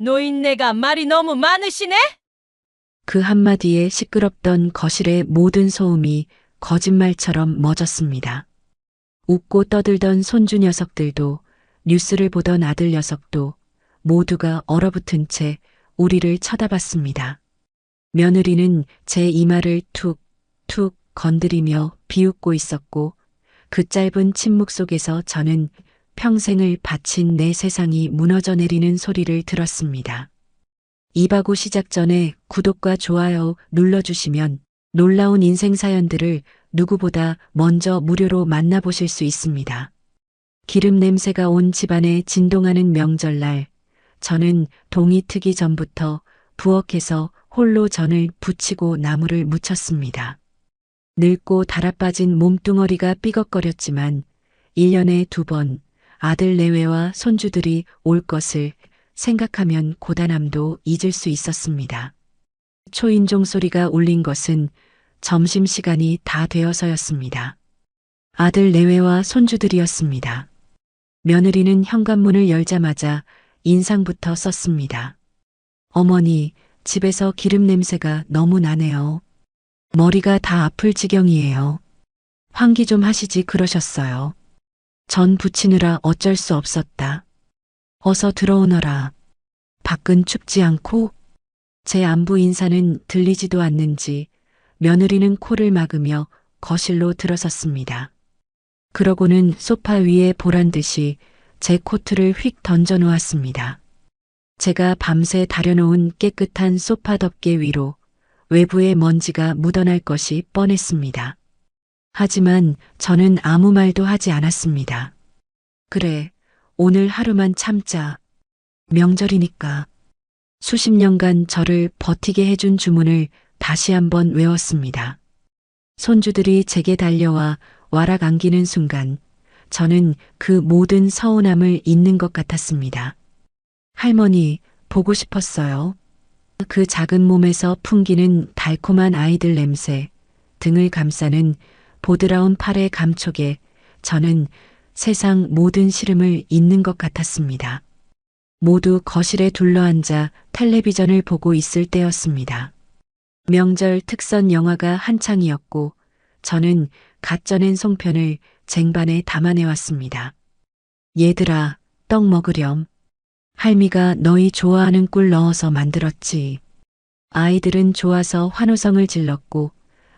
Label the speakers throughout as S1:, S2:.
S1: 노인네가 말이 너무 많으시네?
S2: 그 한마디에 시끄럽던 거실의 모든 소음이 거짓말처럼 멎었습니다. 웃고 떠들던 손주 녀석들도 뉴스를 보던 아들 녀석도 모두가 얼어붙은 채 우리를 쳐다봤습니다. 며느리는 제 이마를 툭툭 건드리며 비웃고 있었고 그 짧은 침묵 속에서 저는 평생을 바친 내 세상이 무너져 내리는 소리를 들었습니다. 이바구 시작 전에 구독과 좋아요 눌러주시면 놀라운 인생 사연들을 누구보다 먼저 무료로 만나보실 수 있습니다. 기름 냄새가 온 집안에 진동하는 명절날, 저는 동이 트기 전부터 부엌에서 홀로 전을 부치고 나무를 묻혔습니다. 늙고 달아빠진 몸뚱어리가 삐걱거렸지만 1년에 2번 아들 내외와 손주들이 올 것을 생각하면 고단함도 잊을 수 있었습니다. 초인종 소리가 울린 것은 점심시간이 다 되어서였습니다. 아들 내외와 손주들이었습니다. 며느리는 현관문을 열자마자 인상부터 썼습니다. 어머니, 집에서 기름 냄새가 너무 나네요. 머리가 다 아플 지경이에요. 환기 좀 하시지 그러셨어요. 전 부치느라 어쩔 수 없었다. 어서 들어오너라. 밖은 춥지 않고? 제 안부 인사는 들리지도 않는지 며느리는 코를 막으며 거실로 들어섰습니다. 그러고는 소파 위에 보란 듯이 제 코트를 휙 던져 놓았습니다. 제가 밤새 다려놓은 깨끗한 소파 덮개 위로 외부의 먼지가 묻어날 것이 뻔했습니다. 하지만 저는 아무 말도 하지 않았습니다. 그래, 오늘 하루만 참자. 명절이니까. 수십 년간 저를 버티게 해준 주문을 다시 한번 외웠습니다. 손주들이 제게 달려와 와락 안기는 순간 저는 그 모든 서운함을 잊는 것 같았습니다. 할머니, 보고 싶었어요. 그 작은 몸에서 풍기는 달콤한 아이들 냄새, 등을 감싸는 보드라운 팔의 감촉에 저는 세상 모든 시름을 잊는 것 같았습니다. 모두 거실에 둘러앉아 텔레비전을 보고 있을 때였습니다. 명절 특선 영화가 한창이었고 저는 갓 쪄낸 송편을 쟁반에 담아내왔습니다. 얘들아, 떡 먹으렴. 할미가 너희 좋아하는 꿀 넣어서 만들었지. 아이들은 좋아서 환호성을 질렀고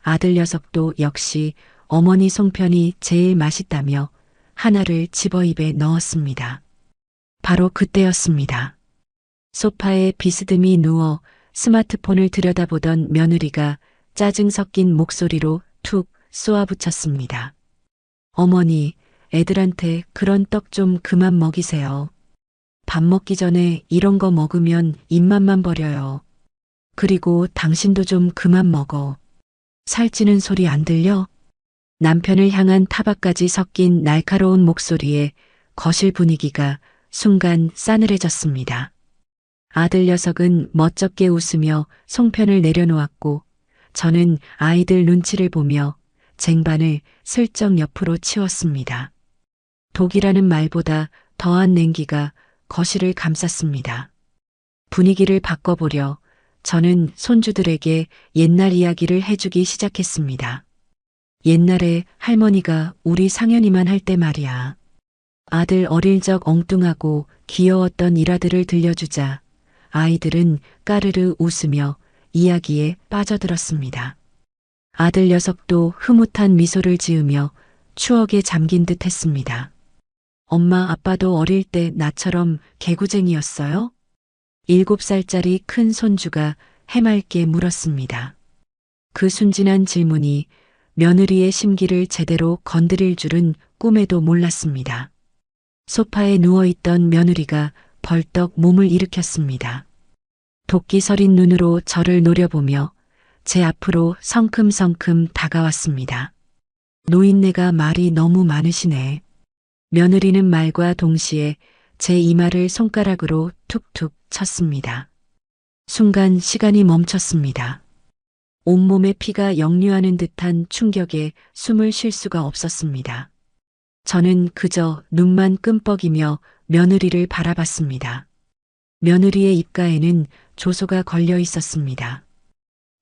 S2: 아들 녀석도 역시 어머니 송편이 제일 맛있다며 하나를 집어 입에 넣었습니다. 바로 그때였습니다. 소파에 비스듬히 누워 스마트폰을 들여다보던 며느리가 짜증 섞인 목소리로 툭 쏘아붙였습니다. 어머니, 애들한테 그런 떡 좀 그만 먹이세요. 밥 먹기 전에 이런 거 먹으면 입맛만 버려요. 그리고 당신도 좀 그만 먹어. 살찌는 소리 안 들려? 남편을 향한 타박까지 섞인 날카로운 목소리에 거실 분위기가 순간 싸늘해졌습니다. 아들 녀석은 멋쩍게 웃으며 송편을 내려놓았고 저는 아이들 눈치를 보며 쟁반을 슬쩍 옆으로 치웠습니다. 독이라는 말보다 더한 냉기가 거실을 감쌌습니다. 분위기를 바꿔보려 저는 손주들에게 옛날 이야기를 해주기 시작했습니다. 옛날에 할머니가 우리 상현이만 할 때 말이야. 아들 어릴 적 엉뚱하고 귀여웠던 일화들을 들려주자 아이들은 까르르 웃으며 이야기에 빠져들었습니다. 아들 녀석도 흐뭇한 미소를 지으며 추억에 잠긴 듯 했습니다. 엄마 아빠도 어릴 때 나처럼 개구쟁이였어요? 7살짜리 큰 손주가 해맑게 물었습니다. 그 순진한 질문이 며느리의 심기를 제대로 건드릴 줄은 꿈에도 몰랐습니다. 소파에 누워있던 며느리가 벌떡 몸을 일으켰습니다. 도끼 서린 눈으로 저를 노려보며 제 앞으로 성큼성큼 다가왔습니다. 노인네가 말이 너무 많으시네. 며느리는 말과 동시에 제 이마를 손가락으로 툭툭 쳤습니다. 순간 시간이 멈췄습니다. 온몸에 피가 역류하는 듯한 충격에 숨을 쉴 수가 없었습니다. 저는 그저 눈만 끔뻑이며 며느리를 바라봤습니다. 며느리의 입가에는 조소가 걸려 있었습니다.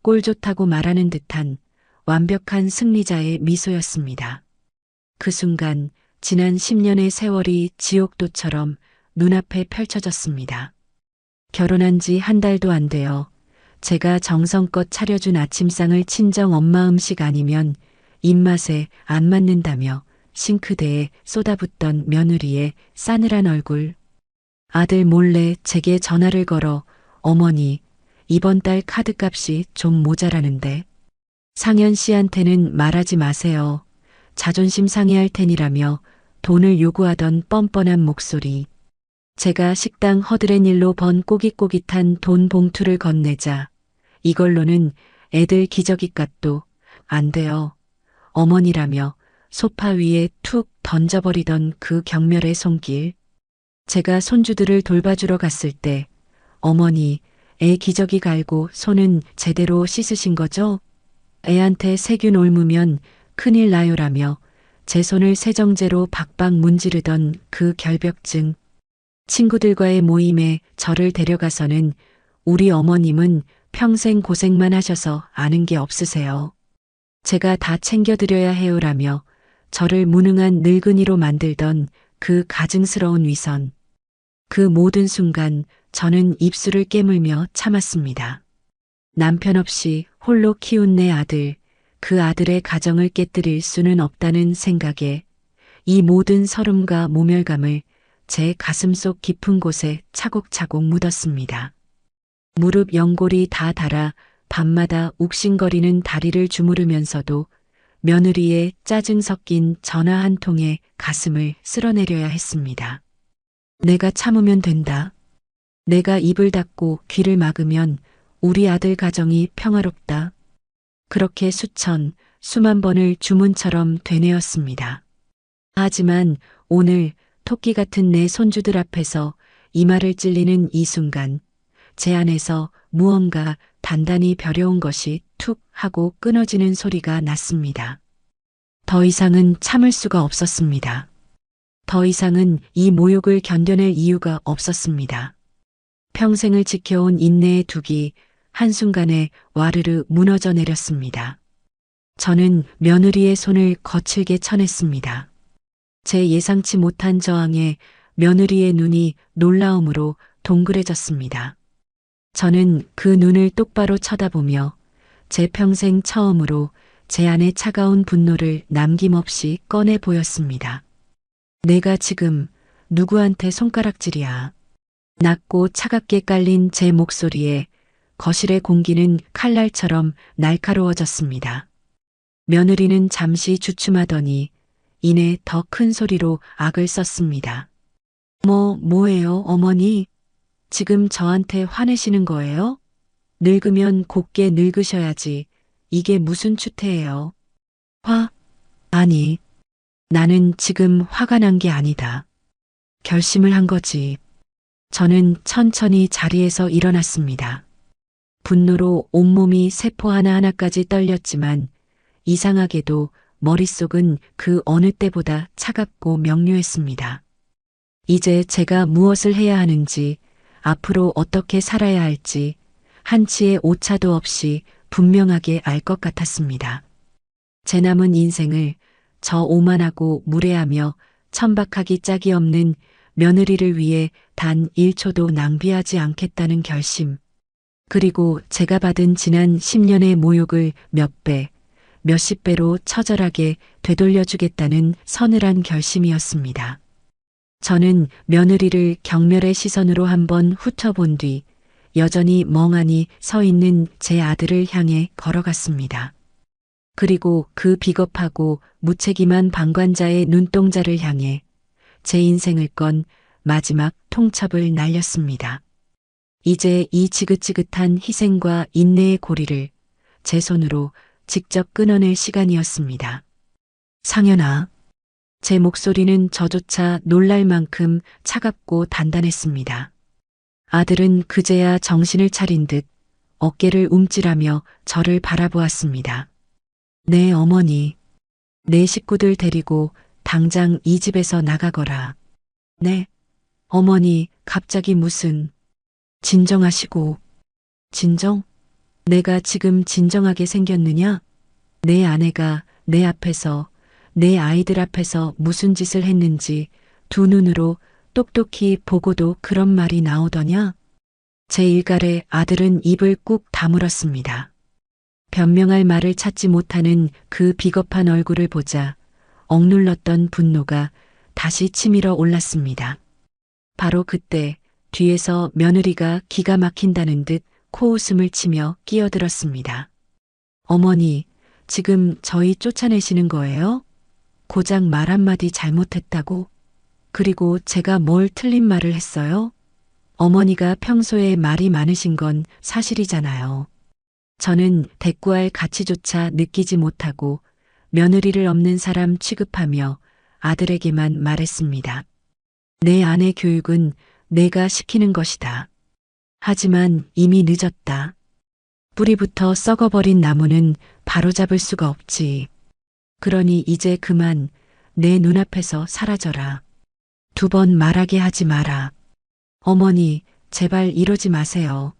S2: 꼴 좋다고 말하는 듯한 완벽한 승리자의 미소였습니다. 그 순간 지난 10년의 세월이 지옥도처럼 눈앞에 펼쳐졌습니다. 결혼한 지 한 달도 안 되어 제가 정성껏 차려준 아침상을 친정 엄마 음식 아니면 입맛에 안 맞는다며 싱크대에 쏟아붓던 며느리의 싸늘한 얼굴. 아들 몰래 제게 전화를 걸어 어머니, 이번 달 카드값이 좀 모자라는데 상현 씨한테는 말하지 마세요. 자존심 상해할 테니라며 돈을 요구하던 뻔뻔한 목소리. 제가 식당 허드렛 일로 번 꼬깃꼬깃한 돈 봉투를 건네자 이걸로는 애들 기저귀값도 안 돼요. 어머니라며 소파 위에 툭 던져버리던 그 경멸의 손길. 제가 손주들을 돌봐주러 갔을 때 어머니, 애 기저귀 갈고 손은 제대로 씻으신 거죠? 애한테 세균 옮으면 큰일 나요라며 제 손을 세정제로 박박 문지르던 그 결벽증. 친구들과의 모임에 저를 데려가서는 우리 어머님은 평생 고생만 하셔서 아는 게 없으세요. 제가 다 챙겨드려야 해요라며 저를 무능한 늙은이로 만들던 그 가증스러운 위선. 그 모든 순간 저는 입술을 깨물며 참았습니다. 남편 없이 홀로 키운 내 아들, 그 아들의 가정을 깨뜨릴 수는 없다는 생각에 이 모든 서름과 모멸감을 제 가슴속 깊은 곳에 차곡차곡 묻었습니다. 무릎 연골이 다 닳아 밤마다 욱신거리는 다리를 주무르면서도 며느리의 짜증 섞인 전화 한 통에 가슴을 쓸어내려야 했습니다. 내가 참으면 된다. 내가 입을 닫고 귀를 막으면 우리 아들 가정이 평화롭다. 그렇게 수만 번을 주문처럼 되뇌었습니다. 하지만 오늘 토끼 같은 내 손주들 앞에서 이마를 찔리는 이 순간 제 안에서 무언가 단단히 벼려온 것이 툭 하고 끊어지는 소리가 났습니다. 더 이상은 참을 수가 없었습니다. 더 이상은 이 모욕을 견뎌낼 이유가 없었습니다. 평생을 지켜온 인내의 둑이 한순간에 와르르 무너져 내렸습니다. 저는 며느리의 손을 거칠게 쳐냈습니다. 제 예상치 못한 저항에 며느리의 눈이 놀라움으로 동그래졌습니다. 저는 그 눈을 똑바로 쳐다보며 제 평생 처음으로 제 안의 차가운 분노를 남김없이 꺼내 보였습니다. 내가 지금 누구한테 손가락질이야. 낮고 차갑게 깔린 제 목소리에 거실의 공기는 칼날처럼 날카로워졌습니다. 며느리는 잠시 주춤하더니 이내 더 큰 소리로 악을 썼습니다. 뭐예요, 어머니? 지금 저한테 화내시는 거예요? 늙으면 곱게 늙으셔야지. 이게 무슨 추태예요? 아니, 나는 지금 화가 난 게 아니다. 결심을 한 거지. 저는 천천히 자리에서 일어났습니다. 분노로 온몸이 세포 하나하나까지 떨렸지만 이상하게도 머릿속은 그 어느 때보다 차갑고 명료했습니다. 이제 제가 무엇을 해야 하는지, 앞으로 어떻게 살아야 할지 한치의 오차도 없이 분명하게 알 것 같았습니다. 제 남은 인생을 저 오만하고 무례하며 천박하기 짝이 없는 며느리를 위해 단 1초도 낭비하지 않겠다는 결심. 그리고 제가 받은 지난 10년의 모욕을 몇 배, 몇십 배로 처절하게 되돌려주겠다는 서늘한 결심이었습니다. 저는 며느리를 경멸의 시선으로 한번 훑어본 뒤 여전히 멍하니 서 있는 제 아들을 향해 걸어갔습니다. 그리고 그 비겁하고 무책임한 방관자의 눈동자를 향해 제 인생을 건 마지막 통첩을 날렸습니다. 이제 이 지긋지긋한 희생과 인내의 고리를 제 손으로 직접 끊어낼 시간이었습니다. 상현아. 제 목소리는 저조차 놀랄 만큼 차갑고 단단했습니다. 아들은 그제야 정신을 차린 듯 어깨를 움찔하며 저를 바라보았습니다. 네, 어머니. 내 식구들 데리고 당장 이 집에서 나가거라. 네, 어머니, 갑자기 무슨... 진정하시고. 진정? 내가 지금 진정하게 생겼느냐? 내 아내가 내 앞에서, 내 아이들 앞에서 무슨 짓을 했는지 두 눈으로 똑똑히 보고도 그런 말이 나오더냐? 제 일갈에 아들은 입을 꾹 다물었습니다. 변명할 말을 찾지 못하는 그 비겁한 얼굴을 보자 억눌렀던 분노가 다시 치밀어 올랐습니다. 바로 그때 뒤에서 며느리가 기가 막힌다는 듯 코웃음을 치며 끼어들었습니다. 어머니, 지금 저희 쫓아내시는 거예요? 고작 말 한마디 잘못했다고? 그리고 제가 뭘 틀린 말을 했어요? 어머니가 평소에 말이 많으신 건 사실이잖아요. 저는 대꾸할 가치조차 느끼지 못하고 며느리를 없는 사람 취급하며 아들에게만 말했습니다. 내 아내 교육은 내가 시키는 것이다. 하지만 이미 늦었다. 뿌리부터 썩어버린 나무는 바로잡을 수가 없지. 그러니 이제 그만 내 눈앞에서 사라져라. 두 번 말하게 하지 마라. 어머니, 제발 이러지 마세요.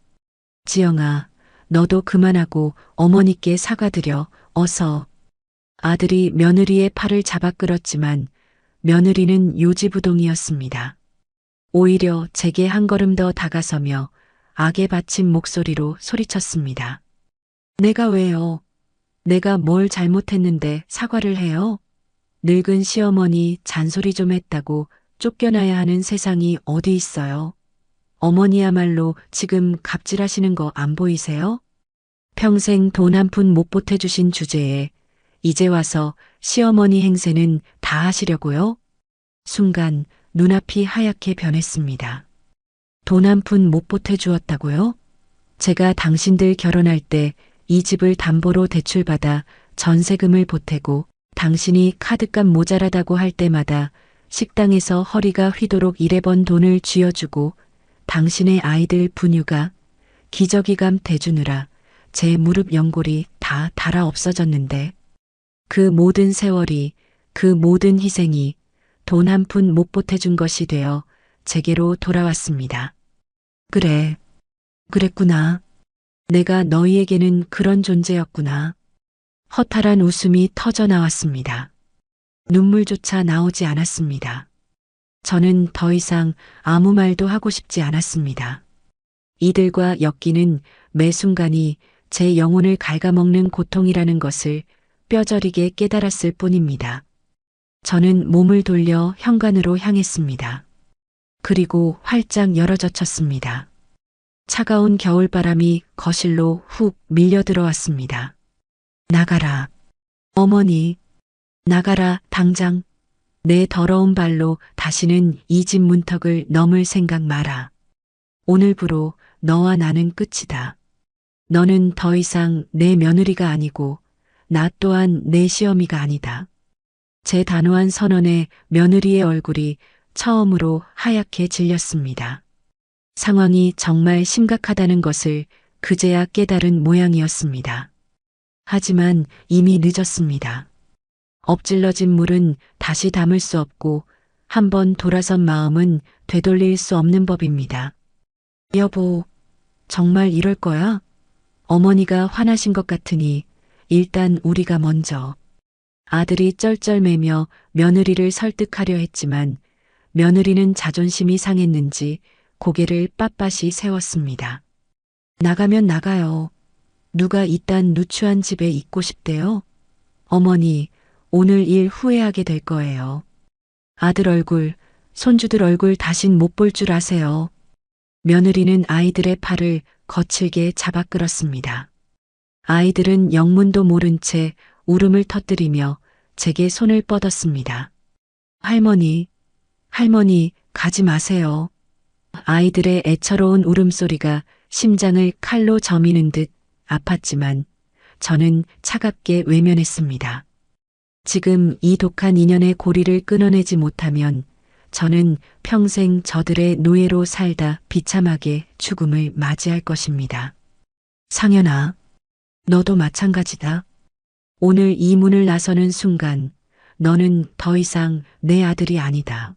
S2: 지영아, 너도 그만하고 어머니께 사과드려, 어서. 아들이 며느리의 팔을 잡아 끌었지만 며느리는 요지부동이었습니다. 오히려 제게 한 걸음 더 다가서며 악에 받친 목소리로 소리쳤습니다. 내가 왜요? 내가 뭘 잘못했는데 사과를 해요? 늙은 시어머니 잔소리 좀 했다고 쫓겨나야 하는 세상이 어디 있어요? 어머니야말로 지금 갑질하시는 거 안 보이세요? 평생 돈 한 푼 못 보태주신 주제에 이제 와서 시어머니 행세는 다 하시려고요? 순간 눈앞이 하얗게 변했습니다. 돈 한 푼 못 보태주었다고요? 제가 당신들 결혼할 때 이 집을 담보로 대출받아 전세금을 보태고 당신이 카드값 모자라다고 할 때마다 식당에서 허리가 휘도록 일해번 돈을 쥐어주고 당신의 아이들 분유가 기저귀감 대주느라 제 무릎 연골이 다 닳아 없어졌는데 그 모든 세월이, 그 모든 희생이 돈 한 푼 못 보태준 것이 되어 제게로 돌아왔습니다. 그래, 그랬구나. 내가 너희에게는 그런 존재였구나. 허탈한 웃음이 터져 나왔습니다. 눈물조차 나오지 않았습니다. 저는 더 이상 아무 말도 하고 싶지 않았습니다. 이들과 엮이는 매 순간이 제 영혼을 갉아먹는 고통이라는 것을 뼈저리게 깨달았을 뿐입니다. 저는 몸을 돌려 현관으로 향했습니다. 그리고 활짝 열어젖혔습니다. 차가운 겨울바람이 거실로 훅 밀려 들어왔습니다. 나가라. 어머니. 나가라, 당장. 내 더러운 발로 다시는 이 집 문턱을 넘을 생각 마라. 오늘부로 너와 나는 끝이다. 너는 더 이상 내 며느리가 아니고 나 또한 내 시어미가 아니다. 제 단호한 선언에 며느리의 얼굴이 처음으로 하얗게 질렸습니다. 상황이 정말 심각하다는 것을 그제야 깨달은 모양이었습니다. 하지만 이미 늦었습니다. 엎질러진 물은 다시 담을 수 없고 한번 돌아선 마음은 되돌릴 수 없는 법입니다. 여보, 정말 이럴 거야? 어머니가 화나신 것 같으니 일단 우리가 먼저. 아들이 쩔쩔매며 며느리를 설득하려 했지만 며느리는 자존심이 상했는지 고개를 빳빳이 세웠습니다. 나가면 나가요. 누가 이딴 누추한 집에 있고 싶대요? 어머니, 오늘 일 후회하게 될 거예요. 아들 얼굴, 손주들 얼굴 다신 못 볼 줄 아세요. 며느리는 아이들의 팔을 거칠게 잡아 끌었습니다. 아이들은 영문도 모른 채 울음을 터뜨리며 제게 손을 뻗었습니다. 할머니, 할머니, 가지 마세요. 아이들의 애처로운 울음소리가 심장을 칼로 저미는 듯 아팠지만 저는 차갑게 외면했습니다. 지금 이 독한 인연의 고리를 끊어내지 못하면 저는 평생 저들의 노예로 살다 비참하게 죽음을 맞이할 것입니다. 상현아, 너도 마찬가지다. 오늘 이 문을 나서는 순간 너는 더 이상 내 아들이 아니다.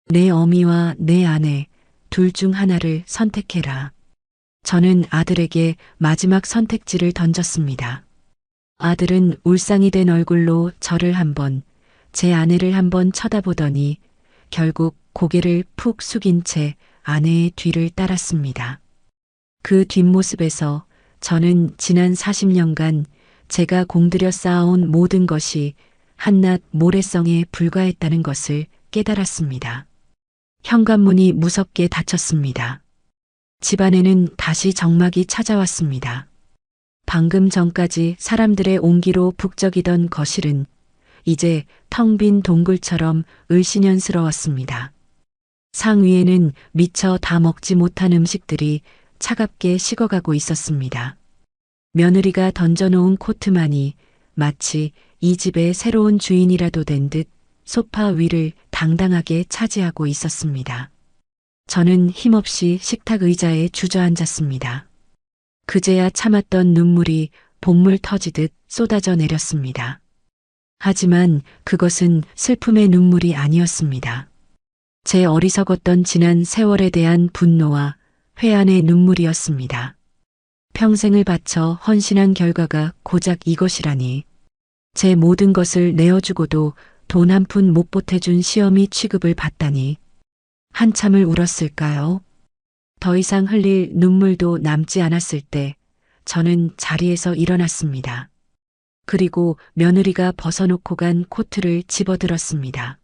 S2: 내 어미와 내 아내, 둘 중 하나를 선택해라. 저는 아들에게 마지막 선택지를 던졌습니다. 아들은 울상이 된 얼굴로 저를 한번, 제 아내를 한번 쳐다보더니 결국 고개를 푹 숙인 채 아내의 뒤를 따랐습니다. 그 뒷모습에서 저는 지난 40년간 제가 공들여 쌓아온 모든 것이 한낱 모래성에 불과했다는 것을 깨달았습니다. 현관문이 무섭게 닫혔습니다. 집안에는 다시 적막이 찾아왔습니다. 방금 전까지 사람들의 온기로 북적이던 거실은 이제 텅 빈 동굴처럼 을씨년스러웠습니다. 상 위에는 미처 다 먹지 못한 음식들이 차갑게 식어가고 있었습니다. 며느리가 던져놓은 코트만이 마치 이 집의 새로운 주인이라도 된 듯 소파 위를 당당하게 차지하고 있었습니다. 저는 힘없이 식탁 의자에 주저앉았습니다. 그제야 참았던 눈물이 복물 터지듯 쏟아져 내렸습니다. 하지만 그것은 슬픔의 눈물이 아니었습니다. 제 어리석었던 지난 세월에 대한 분노와 회한의 눈물이었습니다. 평생을 바쳐 헌신한 결과가 고작 이것이라니. 제 모든 것을 내어주고도 돈 한 푼 못 보태준 시어미 취급을 받다니. 한참을 울었을까요? 더 이상 흘릴 눈물도 남지 않았을 때 저는 자리에서 일어났습니다. 그리고 며느리가 벗어놓고 간 코트를 집어들었습니다.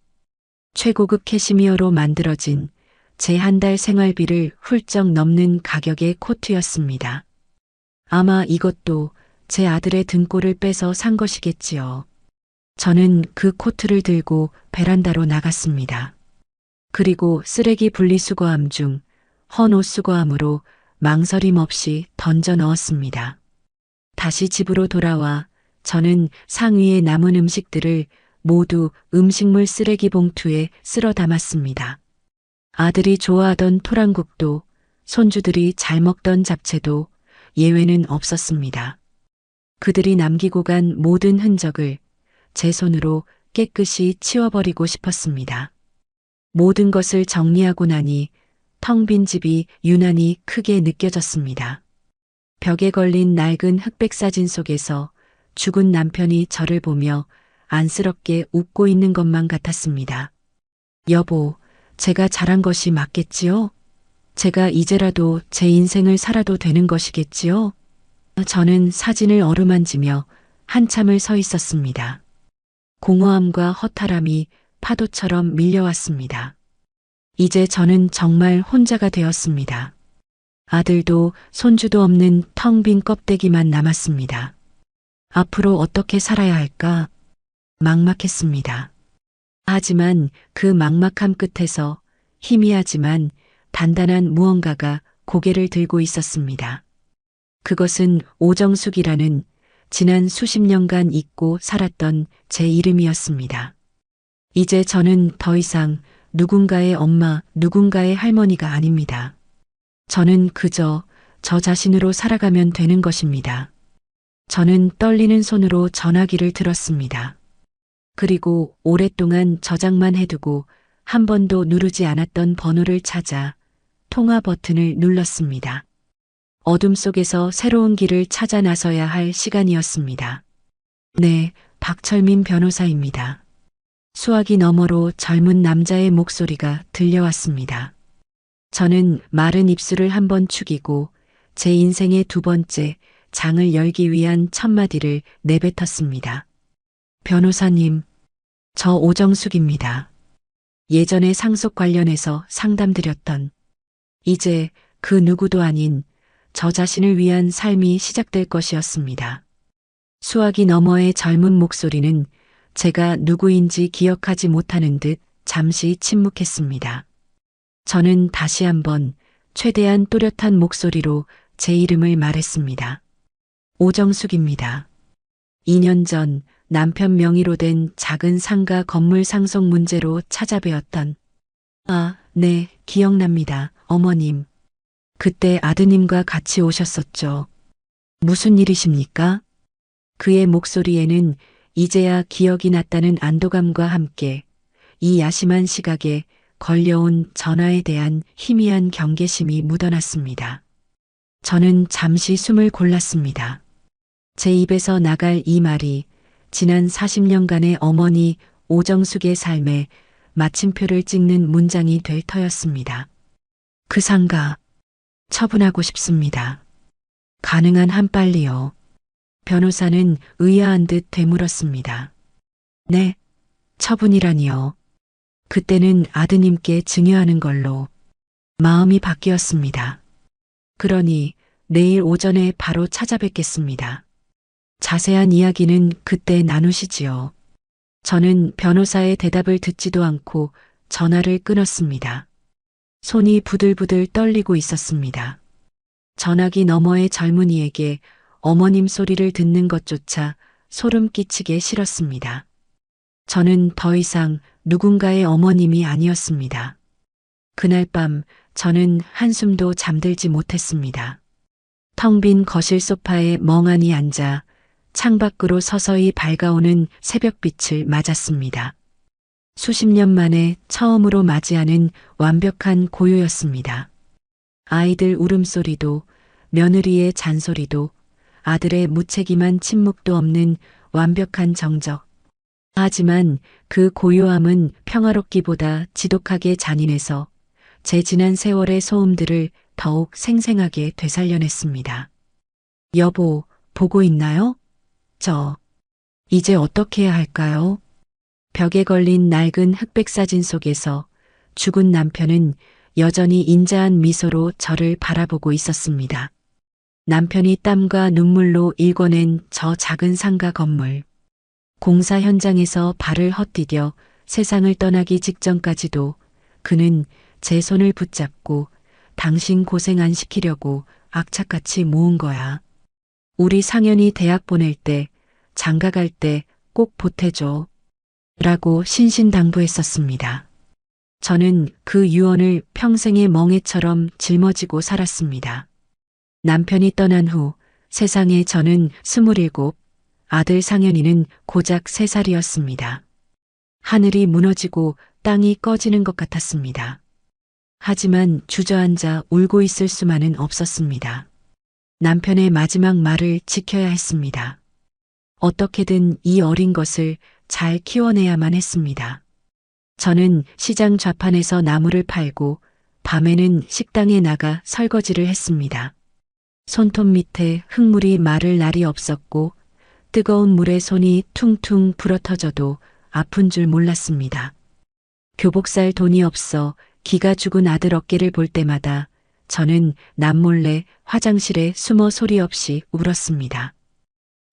S2: 최고급 캐시미어로 만들어진 제 한 달 생활비를 훌쩍 넘는 가격의 코트였습니다. 아마 이것도 제 아들의 등골을 빼서 산 것이겠지요. 저는 그 코트를 들고 베란다로 나갔습니다. 그리고 쓰레기 분리수거함 중 헌옷 수거함으로 망설임 없이 던져 넣었습니다. 다시 집으로 돌아와 저는 상위에 남은 음식들을 모두 음식물 쓰레기 봉투에 쓸어 담았습니다. 아들이 좋아하던 토랑국도, 손주들이 잘 먹던 잡채도 예외는 없었습니다. 그들이 남기고 간 모든 흔적을 제 손으로 깨끗이 치워버리고 싶었습니다. 모든 것을 정리하고 나니 텅 빈 집이 유난히 크게 느껴졌습니다. 벽에 걸린 낡은 흑백 사진 속에서 죽은 남편이 저를 보며 안쓰럽게 웃고 있는 것만 같았습니다. 여보, 제가 잘한 것이 맞겠지요? 제가 이제라도 제 인생을 살아도 되는 것이겠지요? 저는 사진을 어루만지며 한참을 서 있었습니다. 공허함과 허탈함이 파도처럼 밀려왔습니다. 이제 저는 정말 혼자가 되었습니다. 아들도 손주도 없는 텅 빈 껍데기만 남았습니다. 앞으로 어떻게 살아야 할까? 막막했습니다. 하지만 그 막막함 끝에서 희미하지만 단단한 무언가가 고개를 들고 있었습니다. 그것은 오정숙이라는 지난 수십 년간 잊고 살았던 제 이름이었습니다. 이제 저는 더 이상 누군가의 엄마, 누군가의 할머니가 아닙니다. 저는 그저 저 자신으로 살아가면 되는 것입니다. 저는 떨리는 손으로 전화기를 들었습니다. 그리고 오랫동안 저장만 해두고 한 번도 누르지 않았던 번호를 찾아 통화 버튼을 눌렀습니다. 어둠 속에서 새로운 길을 찾아 나서야 할 시간이었습니다. 네, 박철민 변호사입니다. 수화기 너머로 젊은 남자의 목소리가 들려왔습니다. 저는 마른 입술을 한번 축이고 제 인생의 두 번째 장을 열기 위한 첫마디를 내뱉었습니다. 변호사님, 저 오정숙입니다. 예전에 상속 관련해서 상담드렸던 이제 그 누구도 아닌 저 자신을 위한 삶이 시작될 것이었습니다. 수화기 너머의 젊은 목소리는 제가 누구인지 기억하지 못하는 듯 잠시 침묵했습니다. 저는 다시 한번 최대한 또렷한 목소리로 제 이름을 말했습니다. 오정숙입니다. 2년 전 남편 명의로 된 작은 상가 건물 상속 문제로 찾아뵈었던 네, 기억납니다, 어머님. 그때 아드님과 같이 오셨었죠. 무슨 일이십니까? 그의 목소리에는 이제야 기억이 났다는 안도감과 함께 이 야심한 시각에 걸려온 전화에 대한 희미한 경계심이 묻어났습니다. 저는 잠시 숨을 골랐습니다. 제 입에서 나갈 이 말이 지난 40년간의 어머니 오정숙의 삶에 마침표를 찍는 문장이 될 터였습니다. 그 상가 처분하고 싶습니다. 가능한 한 빨리요. 변호사는 의아한 듯 되물었습니다. 네, 처분이라니요. 그때는 아드님께 증여하는 걸로 마음이 바뀌었습니다. 그러니 내일 오전에 바로 찾아뵙겠습니다. 자세한 이야기는 그때 나누시지요. 저는 변호사의 대답을 듣지도 않고 전화를 끊었습니다. 손이 부들부들 떨리고 있었습니다. 전화기 너머의 젊은이에게 어머님 소리를 듣는 것조차 소름 끼치게 싫었습니다. 저는 더 이상 누군가의 어머님이 아니었습니다. 그날 밤 저는 한숨도 잠들지 못했습니다. 텅 빈 거실 소파에 멍하니 앉아 창밖으로 서서히 밝아오는 새벽빛을 맞았습니다. 수십 년 만에 처음으로 맞이하는 완벽한 고요였습니다. 아이들 울음소리도 며느리의 잔소리도 아들의 무책임한 침묵도 없는 완벽한 정적. 하지만 그 고요함은 평화롭기보다 지독하게 잔인해서 제 지난 세월의 소음들을 더욱 생생하게 되살려냈습니다. 여보, 보고 있나요? 이제 어떻게 해야 할까요? 벽에 걸린 낡은 흑백 사진 속에서 죽은 남편은 여전히 인자한 미소로 저를 바라보고 있었습니다. 남편이 땀과 눈물로 일궈낸 저 작은 상가 건물. 공사 현장에서 발을 헛디뎌 세상을 떠나기 직전까지도 그는 제 손을 붙잡고 당신 고생 안 시키려고 악착같이 모은 거야. 우리 상현이 대학 보낼 때, 장가 갈 때 꼭 보태줘. 라고 신신당부했었습니다. 저는 그 유언을 평생의 멍에처럼 짊어지고 살았습니다. 남편이 떠난 후 세상에 저는 27, 아들 상현이는 고작 3살이었습니다. 하늘이 무너지고 땅이 꺼지는 것 같았습니다. 하지만 주저앉아 울고 있을 수만은 없었습니다. 남편의 마지막 말을 지켜야 했습니다. 어떻게든 이 어린 것을 잘 키워내야만 했습니다. 저는 시장 좌판에서 나무를 팔고 밤에는 식당에 나가 설거지를 했습니다. 손톱 밑에 흙물이 마를 날이 없었고 뜨거운 물에 손이 퉁퉁 불어터져도 아픈 줄 몰랐습니다. 교복 살 돈이 없어 기가 죽은 아들 어깨를 볼 때마다 저는 남몰래 화장실에 숨어 소리 없이 울었습니다.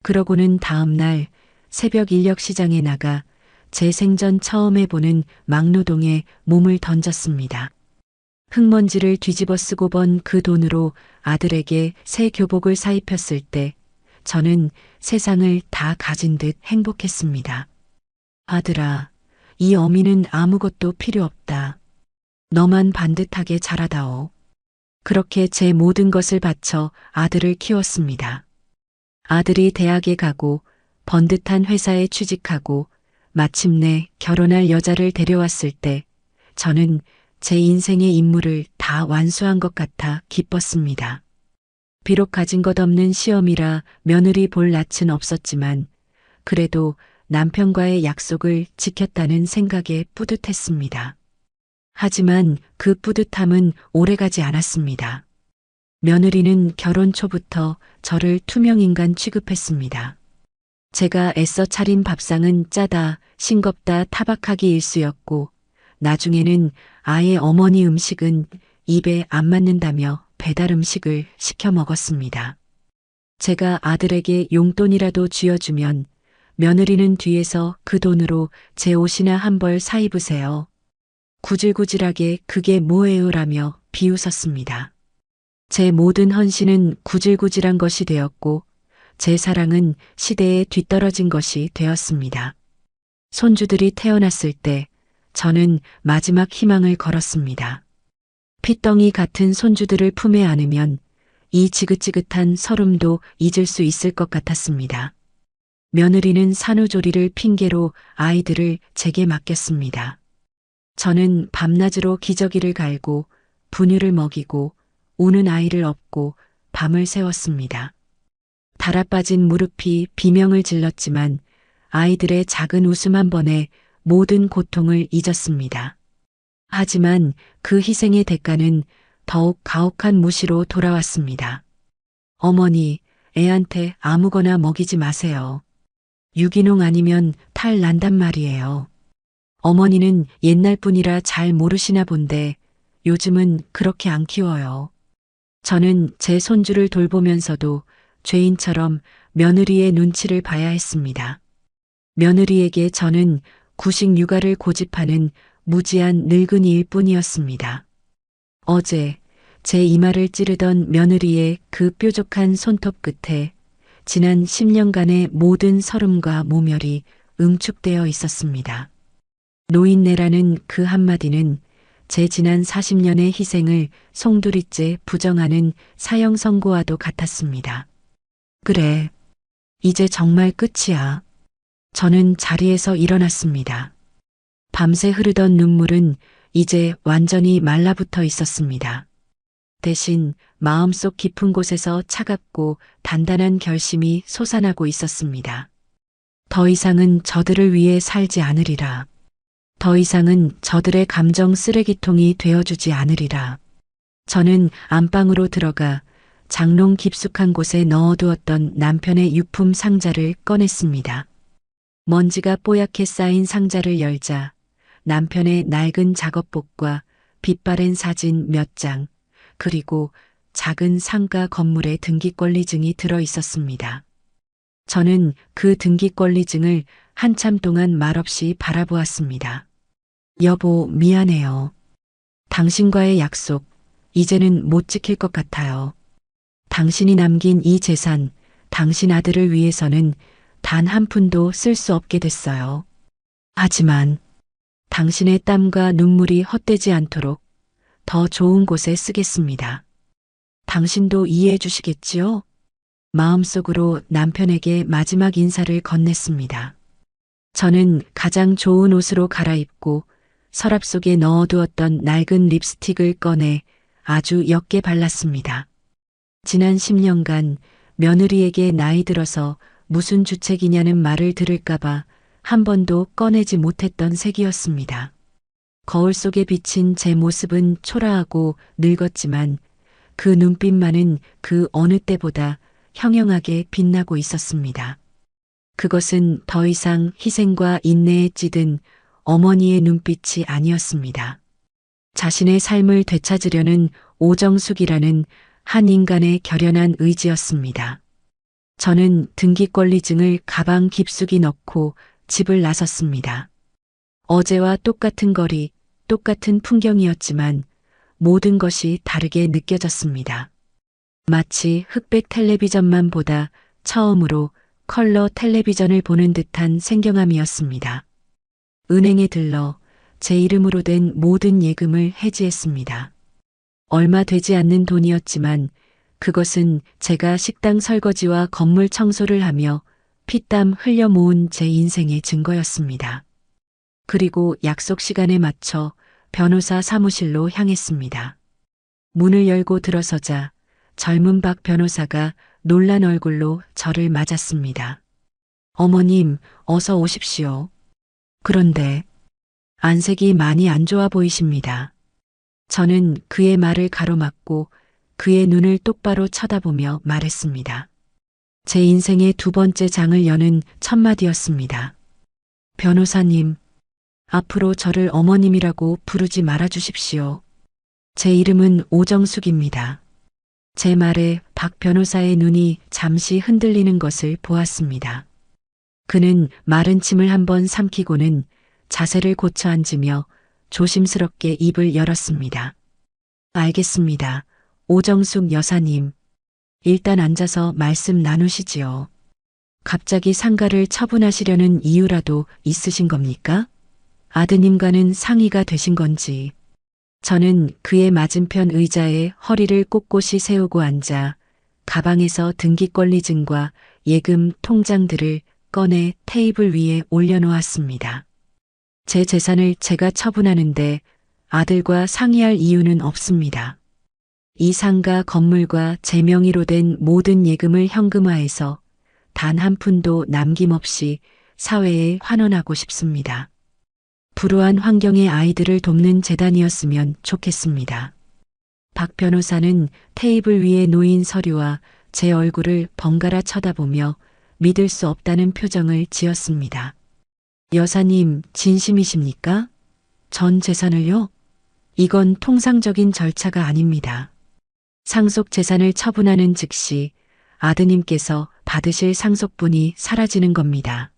S2: 그러고는 다음 날 새벽 인력시장에 나가 제 생전 처음 해보는 막노동에 몸을 던졌습니다. 흙먼지를 뒤집어 쓰고 번 그 돈으로 아들에게 새 교복을 사입혔을 때 저는 세상을 다 가진 듯 행복했습니다. 아들아, 이 어미는 아무것도 필요 없다. 너만 반듯하게 자라다오. 그렇게 제 모든 것을 바쳐 아들을 키웠습니다. 아들이 대학에 가고 번듯한 회사에 취직하고 마침내 결혼할 여자를 데려왔을 때 저는 제 인생의 임무를 다 완수한 것 같아 기뻤습니다. 비록 가진 것 없는 시어미라 며느리 볼 낯은 없었지만 그래도 남편과의 약속을 지켰다는 생각에 뿌듯했습니다. 하지만 그 뿌듯함은 오래가지 않았습니다. 며느리는 결혼 초부터 저를 투명인간 취급했습니다. 제가 애써 차린 밥상은 짜다, 싱겁다, 타박하기 일쑤였고 나중에는 아예 어머니 음식은 입에 안 맞는다며 배달 음식을 시켜 먹었습니다. 제가 아들에게 용돈이라도 쥐어주면 며느리는 뒤에서 그 돈으로 제 옷이나 한 벌 사입으세요. 구질구질하게 그게 뭐예요라며 비웃었습니다. 제 모든 헌신은 구질구질한 것이 되었고 제 사랑은 시대에 뒤떨어진 것이 되었습니다. 손주들이 태어났을 때 저는 마지막 희망을 걸었습니다. 핏덩이 같은 손주들을 품에 안으면 이 지긋지긋한 서름도 잊을 수 있을 것 같았습니다. 며느리는 산후조리를 핑계로 아이들을 제게 맡겼습니다. 저는 밤낮으로 기저귀를 갈고 분유를 먹이고 우는 아이를 업고 밤을 새웠습니다. 달아빠진 무릎이 비명을 질렀지만 아이들의 작은 웃음 한 번에 모든 고통을 잊었습니다. 하지만 그 희생의 대가는 더욱 가혹한 무시로 돌아왔습니다. 어머니, 애한테 아무거나 먹이지 마세요. 유기농 아니면 탈 난단 말이에요. 어머니는 옛날 분이라 잘 모르시나 본데 요즘은 그렇게 안 키워요. 저는 제 손주를 돌보면서도 죄인처럼 며느리의 눈치를 봐야 했습니다. 며느리에게 저는 구식 육아를 고집하는 무지한 늙은이일 뿐이었습니다. 어제 제 이마를 찌르던 며느리의 그 뾰족한 손톱 끝에 지난 10년간의 모든 서름과 모멸이 응축되어 있었습니다. 노인네라는 그 한마디는 제 지난 40년의 희생을 송두리째 부정하는 사형 선고와도 같았습니다. 그래, 이제 정말 끝이야. 저는 자리에서 일어났습니다. 밤새 흐르던 눈물은 이제 완전히 말라붙어 있었습니다. 대신 마음속 깊은 곳에서 차갑고 단단한 결심이 솟아나고 있었습니다. 더 이상은 저들을 위해 살지 않으리라. 더 이상은 저들의 감정 쓰레기통이 되어주지 않으리라. 저는 안방으로 들어가 장롱 깊숙한 곳에 넣어두었던 남편의 유품 상자를 꺼냈습니다. 먼지가 뽀얗게 쌓인 상자를 열자 남편의 낡은 작업복과 빛바랜 사진 몇 장, 그리고 작은 상가 건물의 등기권리증이 들어 있었습니다. 저는 그 등기권리증을 한참 동안 말없이 바라보았습니다. 여보, 미안해요. 당신과의 약속, 이제는 못 지킬 것 같아요. 당신이 남긴 이 재산, 당신 아들을 위해서는 단 한 푼도 쓸 수 없게 됐어요. 하지만 당신의 땀과 눈물이 헛되지 않도록 더 좋은 곳에 쓰겠습니다. 당신도 이해해 주시겠지요? 마음속으로 남편에게 마지막 인사를 건넸습니다. 저는 가장 좋은 옷으로 갈아입고 서랍 속에 넣어두었던 낡은 립스틱을 꺼내 아주 옅게 발랐습니다. 지난 10년간 며느리에게 나이 들어서 무슨 주책이냐는 말을 들을까봐 한 번도 꺼내지 못했던 색이었습니다. 거울 속에 비친 제 모습은 초라하고 늙었지만 그 눈빛만은 그 어느 때보다 형형하게 빛나고 있었습니다. 그것은 더 이상 희생과 인내에 찌든 어머니의 눈빛이 아니었습니다. 자신의 삶을 되찾으려는 오정숙이라는 한 인간의 결연한 의지였습니다. 저는 등기권리증을 가방 깊숙이 넣고 집을 나섰습니다. 어제와 똑같은 거리, 똑같은 풍경이었지만 모든 것이 다르게 느껴졌습니다. 마치 흑백 텔레비전만 보다 처음으로 컬러 텔레비전을 보는 듯한 생경함이었습니다. 은행에 들러 제 이름으로 된 모든 예금을 해지했습니다. 얼마 되지 않는 돈이었지만 그것은 제가 식당 설거지와 건물 청소를 하며 피땀 흘려 모은 제 인생의 증거였습니다. 그리고 약속 시간에 맞춰 변호사 사무실로 향했습니다. 문을 열고 들어서자 젊은 박 변호사가 놀란 얼굴로 저를 맞았습니다. 어머님, 어서 오십시오. 그런데 안색이 많이 안 좋아 보이십니다. 저는 그의 말을 가로막고 그의 눈을 똑바로 쳐다보며 말했습니다. 제 인생의 두 번째 장을 여는 첫마디였습니다. 변호사님, 앞으로 저를 어머님이라고 부르지 말아 주십시오. 제 이름은 오정숙입니다. 제 말에 박 변호사의 눈이 잠시 흔들리는 것을 보았습니다. 그는 마른 침을 한번 삼키고는 자세를 고쳐 앉으며 조심스럽게 입을 열었습니다. 알겠습니다. 오정숙 여사님. 일단 앉아서 말씀 나누시지요. 갑자기 상가를 처분하시려는 이유라도 있으신 겁니까? 아드님과는 상의가 되신 건지. 저는 그의 맞은편 의자에 허리를 꼿꼿이 세우고 앉아 가방에서 등기권리증과 예금 통장들을 꺼내 테이블 위에 올려놓았습니다. 제 재산을 제가 처분하는데 아들과 상의할 이유는 없습니다. 이 상가 건물과 제 명의로 된 모든 예금을 현금화해서 단 한 푼도 남김없이 사회에 환원하고 싶습니다. 불우한 환경의 아이들을 돕는 재단이었으면 좋겠습니다. 박 변호사는 테이블 위에 놓인 서류와 제 얼굴을 번갈아 쳐다보며 믿을 수 없다는 표정을 지었습니다. 여사님, 진심이십니까? 전 재산을요? 이건 통상적인 절차가 아닙니다. 상속 재산을 처분하는 즉시 아드님께서 받으실 상속분이 사라지는 겁니다.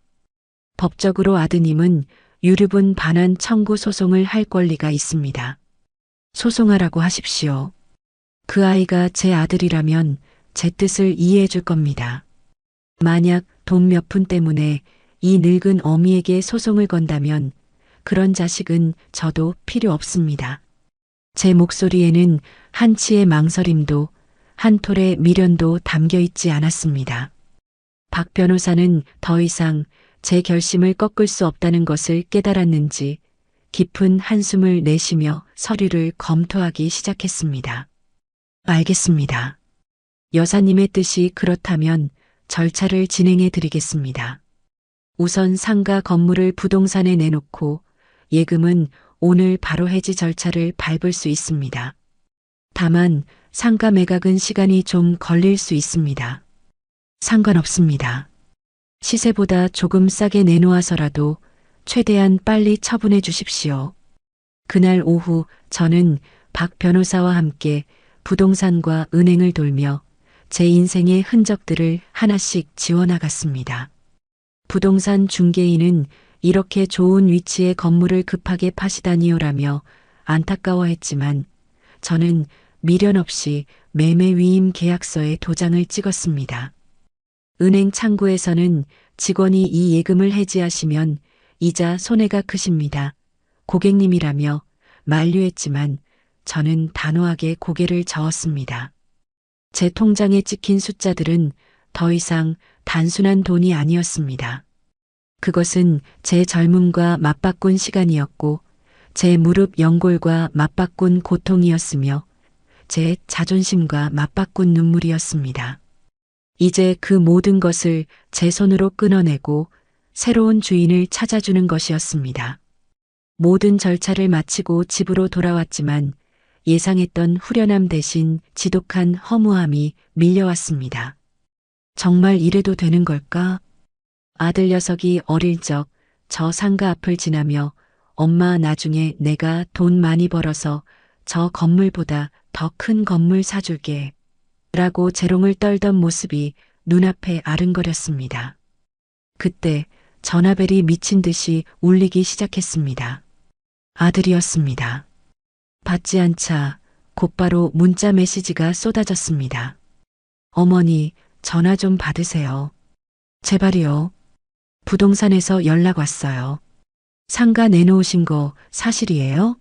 S2: 법적으로 아드님은 유류분 반환 청구 소송을 할 권리가 있습니다. 소송하라고 하십시오. 그 아이가 제 아들이라면 제 뜻을 이해해 줄 겁니다. 만약 돈 몇 푼 때문에 이 늙은 어미에게 소송을 건다면 그런 자식은 저도 필요 없습니다. 제 목소리에는 한치의 망설임도 한 톨의 미련도 담겨 있지 않았습니다. 박 변호사는 더 이상 제 결심을 꺾을 수 없다는 것을 깨달았는지 깊은 한숨을 내쉬며 서류를 검토하기 시작했습니다. 알겠습니다. 여사님의 뜻이 그렇다면 절차를 진행해 드리겠습니다. 우선 상가 건물을 부동산에 내놓고 예금은 오늘 바로 해지 절차를 밟을 수 있습니다. 다만 상가 매각은 시간이 좀 걸릴 수 있습니다. 상관없습니다. 시세보다 조금 싸게 내놓아서라도 최대한 빨리 처분해 주십시오. 그날 오후 저는 박 변호사와 함께 부동산과 은행을 돌며 제 인생의 흔적들을 하나씩 지워나갔습니다. 부동산 중개인은 이렇게 좋은 위치의 건물을 급하게 파시다니요라며 안타까워했지만 저는 미련 없이 매매 위임 계약서에 도장을 찍었습니다. 은행 창구에서는 직원이 이 예금을 해지하시면 이자 손해가 크십니다. 고객님이라며 만류했지만 저는 단호하게 고개를 저었습니다. 제 통장에 찍힌 숫자들은 더 이상 단순한 돈이 아니었습니다. 그것은 제 젊음과 맞바꾼 시간이었고 제 무릎 연골과 맞바꾼 고통이었으며 제 자존심과 맞바꾼 눈물이었습니다. 이제 그 모든 것을 제 손으로 끊어내고 새로운 주인을 찾아주는 것이었습니다. 모든 절차를 마치고 집으로 돌아왔지만 예상했던 후련함 대신 지독한 허무함이 밀려왔습니다. 정말 이래도 되는 걸까? 아들 녀석이 어릴 적 저 상가 앞을 지나며 엄마 나중에 내가 돈 많이 벌어서 저 건물보다 더 큰 건물 사줄게 라고 재롱을 떨던 모습이 눈앞에 아른거렸습니다. 그때 전화벨이 미친 듯이 울리기 시작했습니다. 아들이었습니다. 받지 않자 곧바로 문자 메시지가 쏟아졌습니다. 어머니, 전화 좀 받으세요. 제발이요. 부동산에서 연락 왔어요. 상가 내놓으신 거 사실이에요?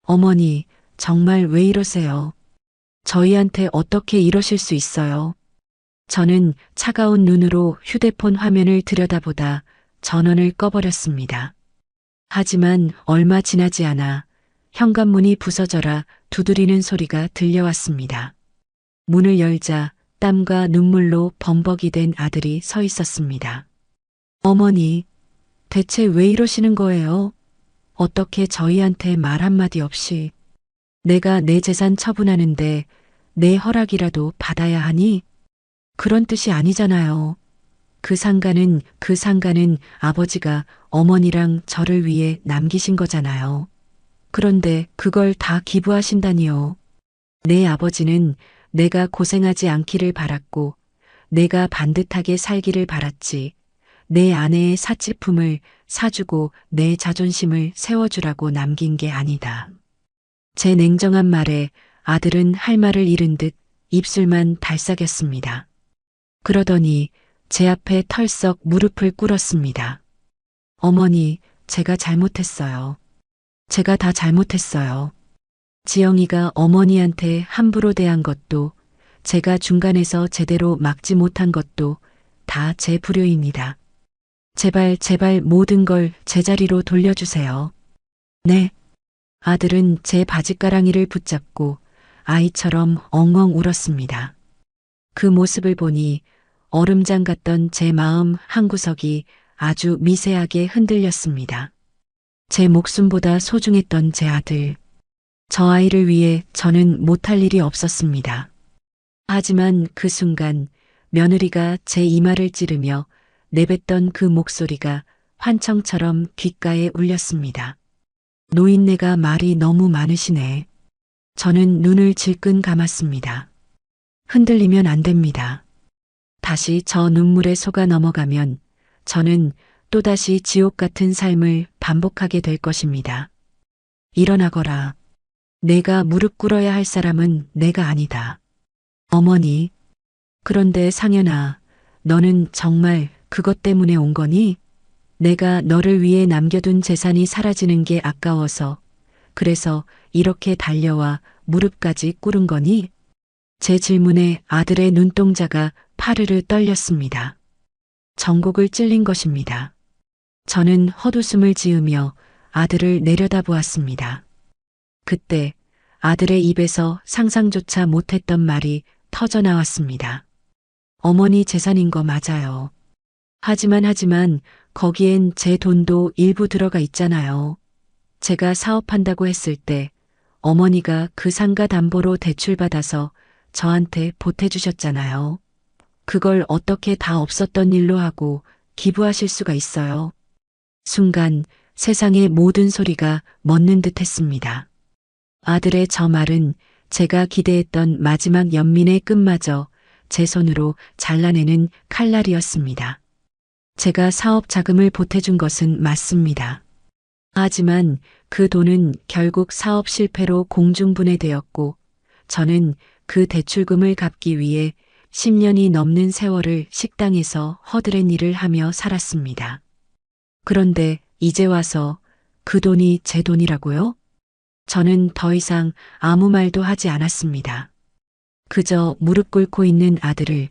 S2: 어머니, 정말 왜 이러세요? 저희한테 어떻게 이러실 수 있어요? 저는 차가운 눈으로 휴대폰 화면을 들여다보다 전원을 꺼버렸습니다. 하지만 얼마 지나지 않아 현관문이 부서져라 두드리는 소리가 들려왔습니다. 문을 열자 땀과 눈물로 범벅이 된 아들이 서 있었습니다. 어머니, 대체 왜 이러시는 거예요? 어떻게 저희한테 말 한마디 없이 내가 내 재산 처분하는데 내 허락이라도 받아야 하니? 그런 뜻이 아니잖아요. 그 상가는 아버지가 어머니랑 저를 위해 남기신 거잖아요. 그런데 그걸 다 기부하신다니요. 내 아버지는 내가 고생하지 않기를 바랐고 내가 반듯하게 살기를 바랐지. 내 아내의 사치품을 사주고 내 자존심을 세워주라고 남긴 게 아니다. 제 냉정한 말에 아들은 할 말을 잃은 듯 입술만 달싹였습니다. 그러더니 제 앞에 털썩 무릎을 꿇었습니다. 어머니, 제가 잘못했어요. 제가 다 잘못했어요. 지영이가 어머니한테 함부로 대한 것도 제가 중간에서 제대로 막지 못한 것도 다 제 불효입니다. 제발, 제발 모든 걸 제자리로 돌려주세요. 네. 아들은 제 바짓가랑이를 붙잡고 아이처럼 엉엉 울었습니다. 그 모습을 보니 얼음장 같던 제 마음 한구석이 아주 미세하게 흔들렸습니다. 제 목숨보다 소중했던 제 아들. 저 아이를 위해 저는 못할 일이 없었습니다. 하지만 그 순간 며느리가 제 이마를 찌르며 내뱉던 그 목소리가 환청처럼 귓가에 울렸습니다. 노인네가 말이 너무 많으시네. 저는 눈을 질끈 감았습니다. 흔들리면 안 됩니다. 다시 저 눈물에 속아 넘어가면 저는 또다시 지옥 같은 삶을 반복하게 될 것입니다. 일어나거라. 내가 무릎 꿇어야 할 사람은 내가 아니다. 어머니. 그런데 상현아, 너는 정말 그것 때문에 온 거니? 내가 너를 위해 남겨둔 재산이 사라지는 게 아까워서, 그래서 이렇게 달려와 무릎까지 꿇은 거니? 제 질문에 아들의 눈동자가 파르르 떨렸습니다. 전곡을 찔린 것입니다. 저는 헛웃음을 지으며 아들을 내려다보았습니다. 그때 아들의 입에서 상상조차 못했던 말이 터져 나왔습니다. 어머니 재산인 거 맞아요. 하지만 거기엔 제 돈도 일부 들어가 있잖아요. 제가 사업한다고 했을 때 어머니가 그 상가 담보로 대출받아서 저한테 보태주셨잖아요. 그걸 어떻게 다 없었던 일로 하고 기부하실 수가 있어요. 순간 세상의 모든 소리가 멎는 듯 했습니다. 아들의 저 말은 제가 기대했던 마지막 연민의 끝마저 제 손으로 잘라내는 칼날이었습니다. 제가 사업 자금을 보태준 것은 맞습니다. 하지만 그 돈은 결국 사업 실패로 공중분해되었고 저는 그 대출금을 갚기 위해 10년이 넘는 세월을 식당에서 허드렛 일을 하며 살았습니다. 그런데 이제 와서 그 돈이 제 돈이라고요? 저는 더 이상 아무 말도 하지 않았습니다. 그저 무릎 꿇고 있는 아들을,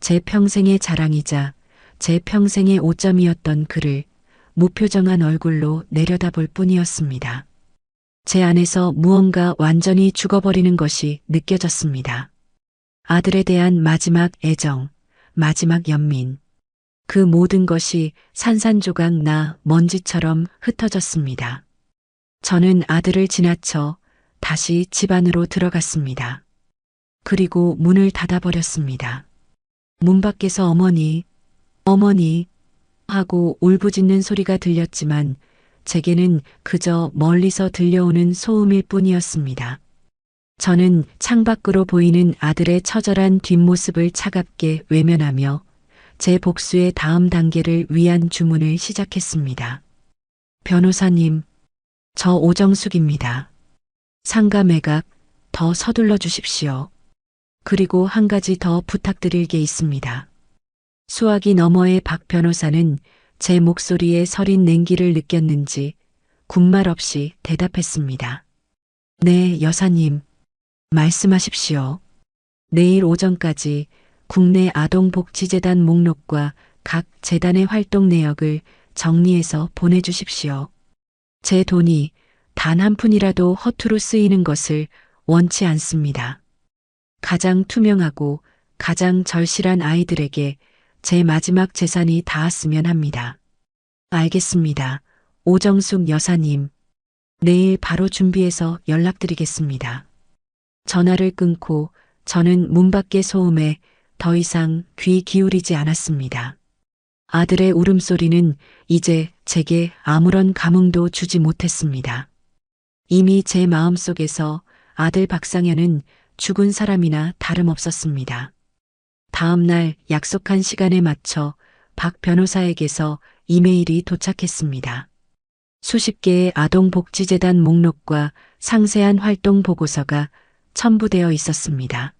S2: 제 평생의 자랑이자 제 평생의 오점이었던 그를 무표정한 얼굴로 내려다볼 뿐이었습니다. 제 안에서 무언가 완전히 죽어버리는 것이 느껴졌습니다. 아들에 대한 마지막 애정, 마지막 연민. 그 모든 것이 산산조각 나 먼지처럼 흩어졌습니다. 저는 아들을 지나쳐 다시 집 안으로 들어갔습니다. 그리고 문을 닫아버렸습니다. 문 밖에서 어머니, 어머니 하고 울부짖는 소리가 들렸지만 제게는 그저 멀리서 들려오는 소음일 뿐이었습니다. 저는 창밖으로 보이는 아들의 처절한 뒷모습을 차갑게 외면하며 제 복수의 다음 단계를 위한 주문을 시작했습니다. 변호사님, 저 오정숙입니다. 상가 매각 더 서둘러 주십시오. 그리고 한 가지 더 부탁드릴 게 있습니다. 수화기 너머의 박 변호사는 제 목소리에 서린 냉기를 느꼈는지 군말 없이 대답했습니다. 네, 여사님. 말씀하십시오. 내일 오전까지 국내 아동복지재단 목록과 각 재단의 활동 내역을 정리해서 보내주십시오. 제 돈이 단 한 푼이라도 허투루 쓰이는 것을 원치 않습니다. 가장 투명하고 가장 절실한 아이들에게 제 마지막 재산이 닿았으면 합니다. 알겠습니다. 오정숙 여사님. 내일 바로 준비해서 연락드리겠습니다. 전화를 끊고 저는 문 밖의 소음에 더 이상 귀 기울이지 않았습니다. 아들의 울음소리는 이제 제게 아무런 감흥도 주지 못했습니다. 이미 제 마음속에서 아들 박상현은 죽은 사람이나 다름없었습니다. 다음 날 약속한 시간에 맞춰 박 변호사에게서 이메일이 도착했습니다. 수십 개의 아동복지재단 목록과 상세한 활동 보고서가 첨부되어 있었습니다.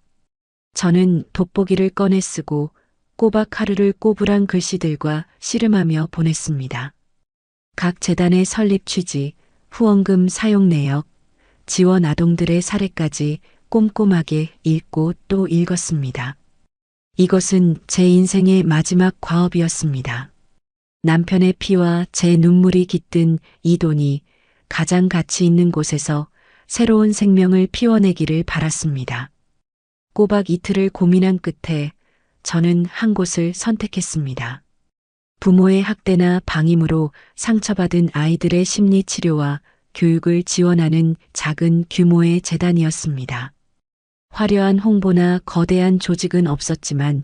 S2: 저는 돋보기를 꺼내 쓰고 꼬박 하루를 꼬부랑 글씨들과 씨름하며 보냈습니다. 각 재단의 설립 취지, 후원금 사용 내역, 지원 아동들의 사례까지 꼼꼼하게 읽고 또 읽었습니다. 이것은 제 인생의 마지막 과업이었습니다. 남편의 피와 제 눈물이 깃든 이 돈이 가장 가치 있는 곳에서 새로운 생명을 피워내기를 바랐습니다. 꼬박 이틀을 고민한 끝에 저는 한 곳을 선택했습니다. 부모의 학대나 방임으로 상처받은 아이들의 심리 치료와 교육을 지원하는 작은 규모의 재단이었습니다. 화려한 홍보나 거대한 조직은 없었지만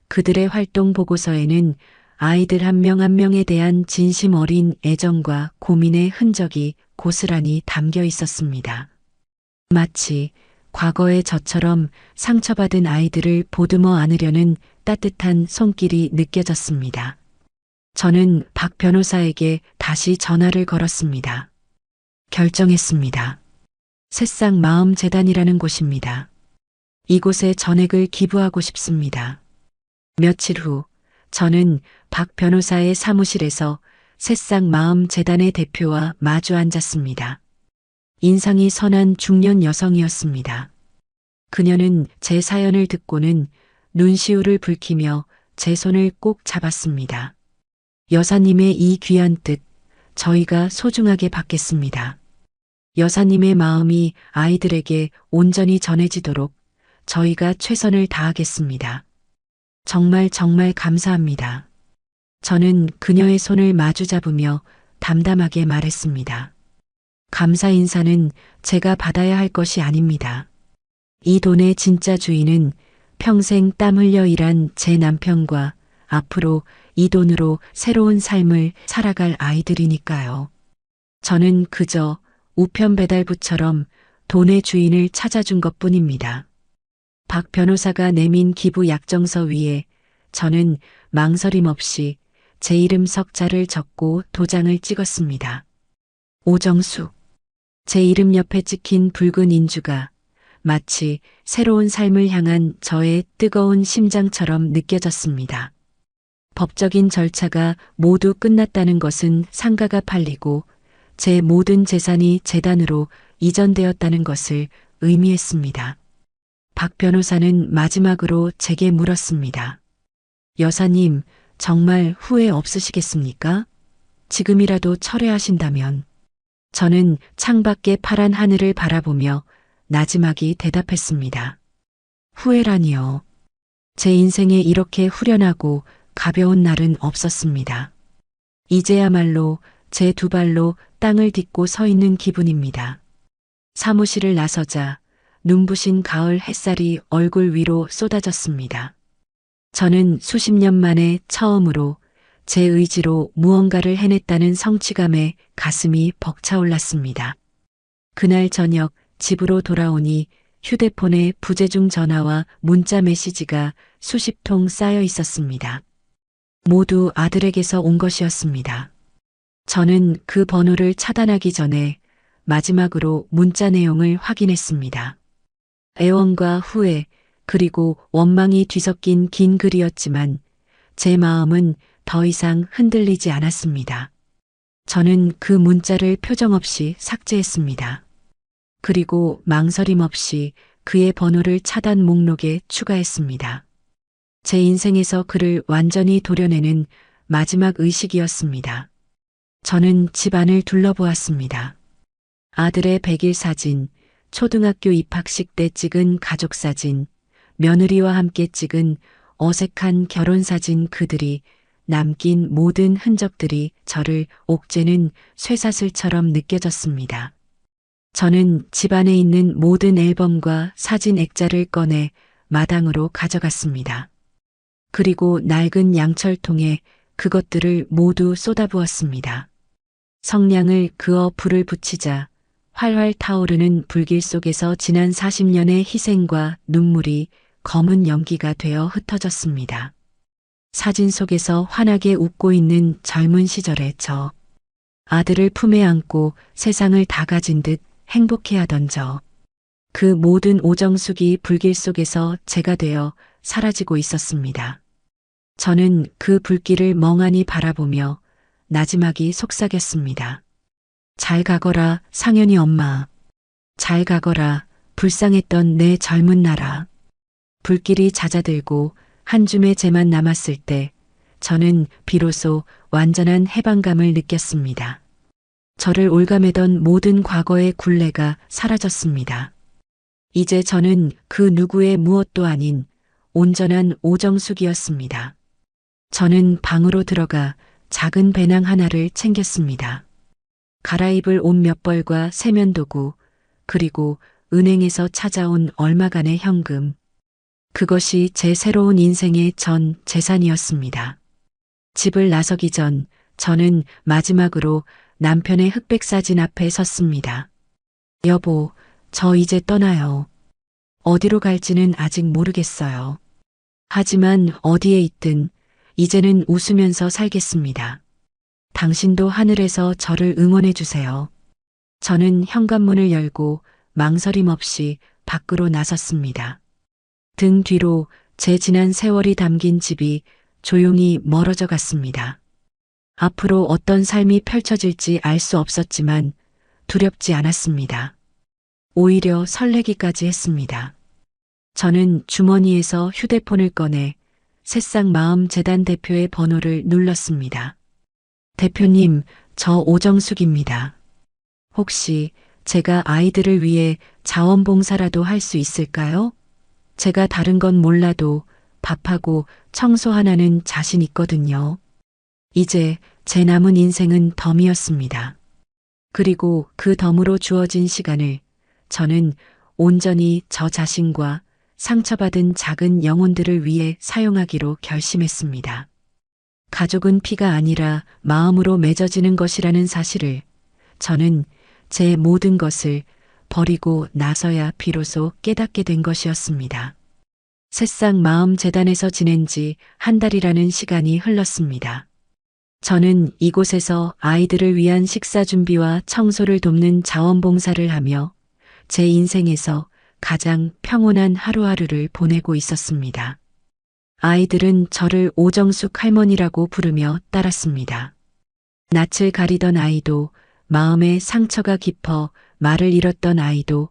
S2: 그들의 활동 보고서에는 아이들 한 명 한 명에 대한 진심 어린 애정과 고민의 흔적이 고스란히 담겨 있었습니다. 마치 과거의 저처럼 상처받은 아이들을 보듬어 안으려는 따뜻한 손길이 느껴졌습니다. 저는 박 변호사에게 다시 전화를 걸었습니다. 결정했습니다. 새싹 마음 재단이라는 곳입니다. 이곳에 전액을 기부하고 싶습니다. 며칠 후 저는 박 변호사의 사무실에서 새싹 마음 재단의 대표와 마주 앉았습니다. 인상이 선한 중년 여성이었습니다. 그녀는 제 사연을 듣고는 눈시울을 붉히며 제 손을 꼭 잡았습니다. 여사님의 이 귀한 뜻, 저희가 소중하게 받겠습니다. 여사님의 마음이 아이들에게 온전히 전해지도록 저희가 최선을 다하겠습니다. 정말 감사합니다. 저는 그녀의 손을 마주 잡으며 담담하게 말했습니다. 감사 인사는 제가 받아야 할 것이 아닙니다. 이 돈의 진짜 주인은 평생 땀 흘려 일한 제 남편과 앞으로 이 돈으로 새로운 삶을 살아갈 아이들이니까요. 저는 그저 우편 배달부처럼 돈의 주인을 찾아준 것뿐입니다. 박 변호사가 내민 기부 약정서 위에 저는 망설임 없이 제 이름 석자를 적고 도장을 찍었습니다. 오정숙. 제 이름 옆에 찍힌 붉은 인주가 마치 새로운 삶을 향한 저의 뜨거운 심장처럼 느껴졌습니다. 법적인 절차가 모두 끝났다는 것은 상가가 팔리고 제 모든 재산이 재단으로 이전되었다는 것을 의미했습니다. 박 변호사는 마지막으로 제게 물었습니다. 여사님, 정말 후회 없으시겠습니까? 지금이라도 철회하신다면. 저는 창밖의 파란 하늘을 바라보며 나지막이 대답했습니다. 후회라니요. 제 인생에 이렇게 후련하고 가벼운 날은 없었습니다. 이제야말로 제 두 발로 땅을 딛고 서 있는 기분입니다. 사무실을 나서자 눈부신 가을 햇살이 얼굴 위로 쏟아졌습니다. 저는 수십 년 만에 처음으로 제 의지로 무언가를 해냈다는 성취감에 가슴이 벅차올랐습니다. 그날 저녁 집으로 돌아오니 휴대폰에 부재중 전화와 문자 메시지가 수십 통 쌓여 있었습니다. 모두 아들에게서 온 것이었습니다. 저는 그 번호를 차단하기 전에 마지막으로 문자 내용을 확인했습니다. 애원과 후회, 그리고 원망이 뒤섞인 긴 글이었지만 제 마음은 더 이상 흔들리지 않았습니다. 저는 그 문자를 표정 없이 삭제했습니다. 그리고 망설임 없이 그의 번호를 차단 목록에 추가했습니다. 제 인생에서 그를 완전히 도려내는 마지막 의식이었습니다. 저는 집안을 둘러보았습니다. 아들의 백일 사진, 초등학교 입학식 때 찍은 가족 사진, 며느리와 함께 찍은 어색한 결혼 사진, 그들이 남긴 모든 흔적들이 저를 옥죄는 쇠사슬처럼 느껴졌습니다. 저는 집안에 있는 모든 앨범과 사진 액자를 꺼내 마당으로 가져갔습니다. 그리고 낡은 양철통에 그것들을 모두 쏟아부었습니다. 성냥을 그어 불을 붙이자 활활 타오르는 불길 속에서 지난 40년의 희생과 눈물이 검은 연기가 되어 흩어졌습니다. 사진 속에서 환하게 웃고 있는 젊은 시절의 저. 아들을 품에 안고 세상을 다 가진 듯 행복해하던 저. 그 모든 오정숙이 불길 속에서 제가 되어 사라지고 있었습니다. 저는 그 불길을 멍하니 바라보며 나지막이 속삭였습니다. 잘 가거라, 상현이 엄마. 잘 가거라, 불쌍했던 내 젊은 나라. 불길이 잦아들고 한 줌의 재만 남았을 때 저는 비로소 완전한 해방감을 느꼈습니다. 저를 올가매던 모든 과거의 굴레가 사라졌습니다. 이제 저는 그 누구의 무엇도 아닌 온전한 오정숙이었습니다. 저는 방으로 들어가 작은 배낭 하나를 챙겼습니다. 갈아입을 옷 몇 벌과 세면도구, 그리고 은행에서 찾아온 얼마간의 현금. 그것이 제 새로운 인생의 전 재산이었습니다. 집을 나서기 전 저는 마지막으로 남편의 흑백 사진 앞에 섰습니다. 여보, 저 이제 떠나요. 어디로 갈지는 아직 모르겠어요. 하지만 어디에 있든 이제는 웃으면서 살겠습니다. 당신도 하늘에서 저를 응원해 주세요. 저는 현관문을 열고 망설임 없이 밖으로 나섰습니다. 등 뒤로 제 지난 세월이 담긴 집이 조용히 멀어져 갔습니다. 앞으로 어떤 삶이 펼쳐질지 알 수 없었지만 두렵지 않았습니다. 오히려 설레기까지 했습니다. 저는 주머니에서 휴대폰을 꺼내 새싹 마음 재단 대표의 번호를 눌렀습니다. 대표님, 저 오정숙입니다. 혹시 제가 아이들을 위해 자원봉사라도 할 수 있을까요? 제가 다른 건 몰라도 밥하고 청소 하나는 자신 있거든요. 이제 제 남은 인생은 덤이었습니다. 그리고 그 덤으로 주어진 시간을 저는 온전히 저 자신과 상처받은 작은 영혼들을 위해 사용하기로 결심했습니다. 가족은 피가 아니라 마음으로 맺어지는 것이라는 사실을 저는 제 모든 것을 버리고 나서야 비로소 깨닫게 된 것이었습니다. 새싹 마음 재단에서 지낸 지 한 달이라는 시간이 흘렀습니다. 저는 이곳에서 아이들을 위한 식사 준비와 청소를 돕는 자원봉사를 하며 제 인생에서 가장 평온한 하루하루를 보내고 있었습니다. 아이들은 저를 오정숙 할머니라고 부르며 따랐습니다. 낯을 가리던 아이도, 마음에 상처가 깊어 말을 잃었던 아이도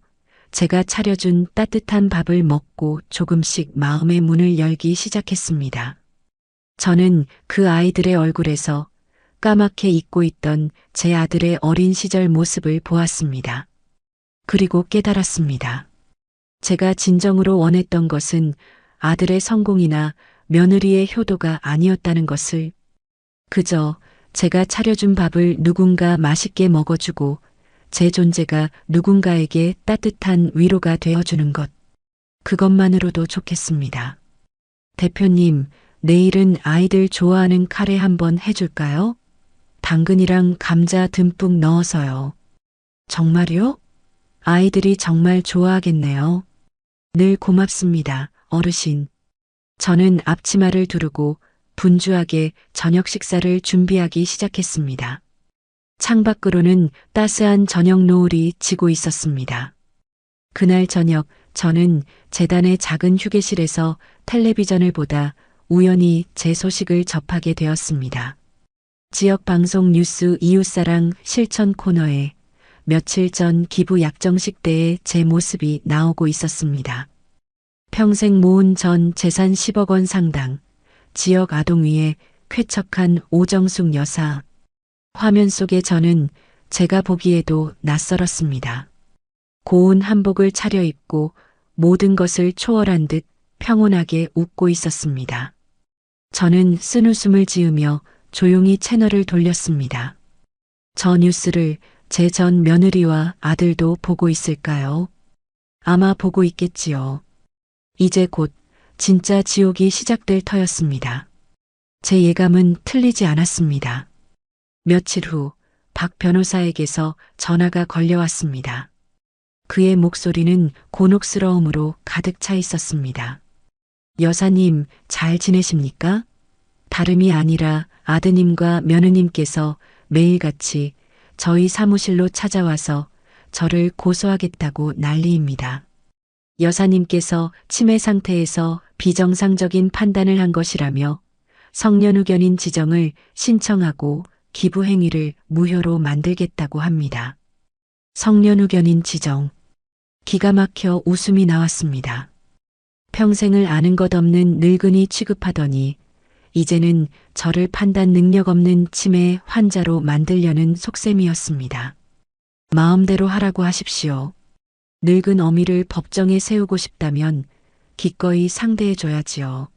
S2: 제가 차려준 따뜻한 밥을 먹고 조금씩 마음의 문을 열기 시작했습니다. 저는 그 아이들의 얼굴에서 까맣게 잊고 있던 제 아들의 어린 시절 모습을 보았습니다. 그리고 깨달았습니다. 제가 진정으로 원했던 것은 아들의 성공이나 며느리의 효도가 아니었다는 것을, 그저 제가 차려준 밥을 누군가 맛있게 먹어주고 제 존재가 누군가에게 따뜻한 위로가 되어주는 것, 그것만으로도 좋겠습니다. 대표님, 내일은 아이들 좋아하는 카레 한번 해줄까요? 당근이랑 감자 듬뿍 넣어서요. 정말요? 아이들이 정말 좋아하겠네요. 늘 고맙습니다, 어르신. 저는 앞치마를 두르고 분주하게 저녁 식사를 준비하기 시작했습니다. 창밖으로는 따스한 저녁 노을이 지고 있었습니다. 그날 저녁 저는 재단의 작은 휴게실에서 텔레비전을 보다 우연히 제 소식을 접하게 되었습니다. 지역 방송 뉴스 이웃사랑 실천 코너에 며칠 전 기부 약정식 때에 제 모습이 나오고 있었습니다. 평생 모은 전 재산 10억 원 상당, 지역 아동위의 쾌척한 오정숙 여사. 화면 속에 저는 제가 보기에도 낯설었습니다. 고운 한복을 차려입고 모든 것을 초월한 듯 평온하게 웃고 있었습니다. 저는 쓴웃음을 지으며 조용히 채널을 돌렸습니다. 저 뉴스를 제 전 며느리와 아들도 보고 있을까요? 아마 보고 있겠지요. 이제 곧 진짜 지옥이 시작될 터였습니다. 제 예감은 틀리지 않았습니다. 며칠 후 박 변호사에게서 전화가 걸려왔습니다. 그의 목소리는 곤혹스러움으로 가득 차 있었습니다. 여사님, 잘 지내십니까? 다름이 아니라 아드님과 며느님께서 매일같이 저희 사무실로 찾아와서 저를 고소하겠다고 난리입니다. 여사님께서 치매 상태에서 비정상적인 판단을 한 것이라며 성년후견인 지정을 신청하고 기부 행위를 무효로 만들겠다고 합니다. 성년후견인 지정. 기가 막혀 웃음이 나왔습니다. 평생을 아는 것 없는 늙은이 취급하더니 이제는 저를 판단 능력 없는 치매 환자로 만들려는 속셈이었습니다. 마음대로 하라고 하십시오. 늙은 어미를 법정에 세우고 싶다면 기꺼이 상대해줘야지요.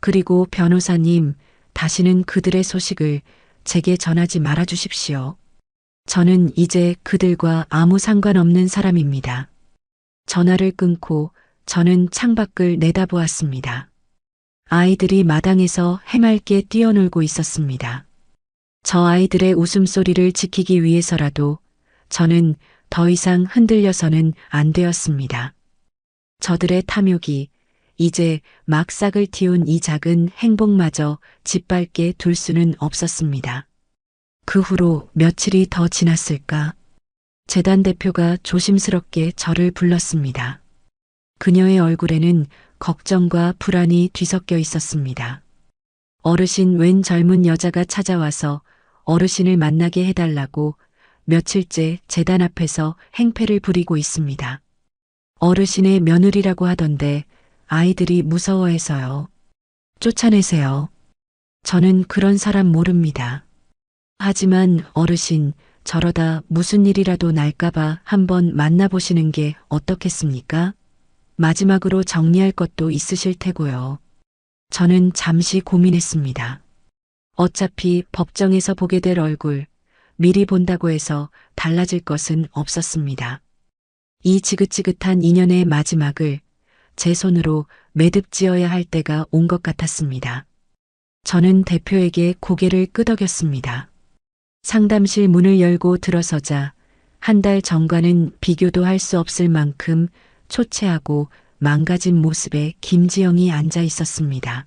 S2: 그리고 변호사님, 다시는 그들의 소식을 제게 전하지 말아 주십시오. 저는 이제 그들과 아무 상관없는 사람입니다. 전화를 끊고 저는 창밖을 내다보았습니다. 아이들이 마당에서 해맑게 뛰어놀고 있었습니다. 저 아이들의 웃음소리를 지키기 위해서라도 저는 더 이상 흔들려서는 안 되었습니다. 저들의 탐욕이 이제 막 싹을 틔운 이 작은 행복마저 짓밟게 둘 수는 없었습니다. 그 후로 며칠이 더 지났을까? 재단 대표가 조심스럽게 저를 불렀습니다. 그녀의 얼굴에는 걱정과 불안이 뒤섞여 있었습니다. 어르신 웬 젊은 여자가 찾아와서 어르신을 만나게 해달라고 며칠째 재단 앞에서 행패를 부리고 있습니다. 어르신의 며느리라고 하던데 아이들이 무서워해서요. 쫓아내세요. 저는 그런 사람 모릅니다. 하지만 어르신, 저러다 무슨 일이라도 날까봐 한번 만나보시는 게 어떻겠습니까? 마지막으로 정리할 것도 있으실 테고요. 저는 잠시 고민했습니다. 어차피 법정에서 보게 될 얼굴, 미리 본다고 해서 달라질 것은 없었습니다. 이 지긋지긋한 인연의 마지막을 제 손으로 매듭지어야 할 때가 온 것 같았습니다. 저는 대표에게 고개를 끄덕였습니다. 상담실 문을 열고 들어서자 한 달 전과는 비교도 할 수 없을 만큼 초췌하고 망가진 모습의 김지영이 앉아 있었습니다.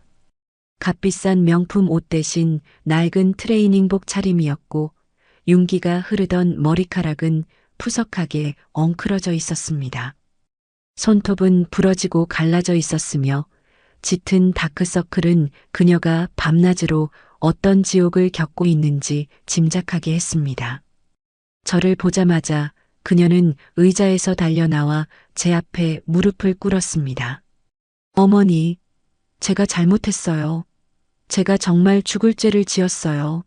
S2: 값비싼 명품 옷 대신 낡은 트레이닝복 차림이었고 윤기가 흐르던 머리카락은 푸석하게 엉클어져 있었습니다. 손톱은 부러지고 갈라져 있었으며 짙은 다크서클은 그녀가 밤낮으로 어떤 지옥을 겪고 있는지 짐작하게 했습니다. 저를 보자마자 그녀는 의자에서 달려나와 제 앞에 무릎을 꿇었습니다. 어머니, 제가 잘못했어요. 제가 정말 죽을 죄를 지었어요.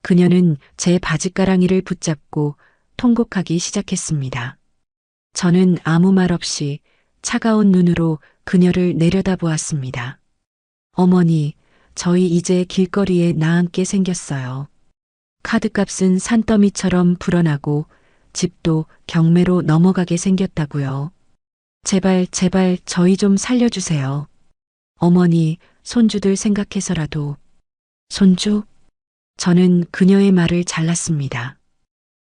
S2: 그녀는 제 바지가랑이를 붙잡고 통곡하기 시작했습니다. 저는 아무 말 없이 차가운 눈으로 그녀를 내려다보았습니다. 어머니, 저희 이제 길거리에 나앉게 생겼어요. 카드값은 산더미처럼 불어나고 집도 경매로 넘어가게 생겼다고요. 제발 저희 좀 살려주세요. 어머니, 손주들 생각해서라도. 손주? 저는 그녀의 말을 잘랐습니다.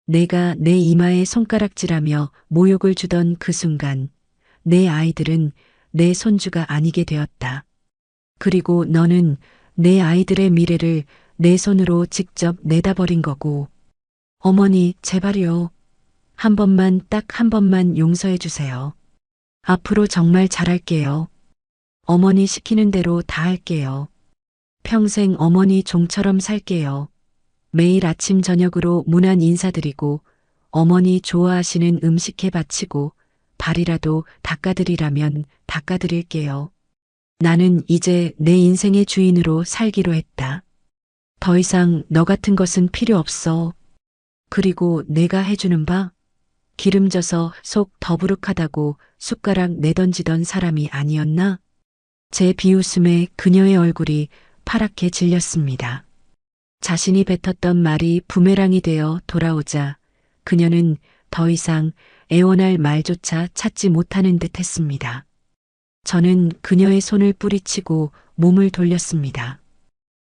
S2: 내가 내 이마에 손가락질하며 모욕을 주던 그 순간 내 아이들은 내 손주가 아니게 되었다. 그리고 너는 내 아이들의 미래를 내 손으로 직접 내다버린 거고. 어머니, 제발요. 한 번만, 딱 한 번만 용서해 주세요. 앞으로 정말 잘할게요. 어머니 시키는 대로 다 할게요. 평생 어머니 종처럼 살게요. 매일 아침 저녁으로 문안 인사드리고 어머니 좋아하시는 음식 해 바치고 발이라도 닦아드리라면 닦아드릴게요. 나는 이제 내 인생의 주인으로 살기로 했다. 더 이상 너 같은 것은 필요 없어. 그리고 내가 해주는 바? 기름져서 속 더부룩하다고 숟가락 내던지던 사람이 아니었나? 제 비웃음에 그녀의 얼굴이 파랗게 질렸습니다. 자신이 뱉었던 말이 부메랑이 되어 돌아오자 그녀는 더 이상 애원할 말조차 찾지 못하는 듯 했습니다. 저는 그녀의 손을 뿌리치고 몸을 돌렸습니다.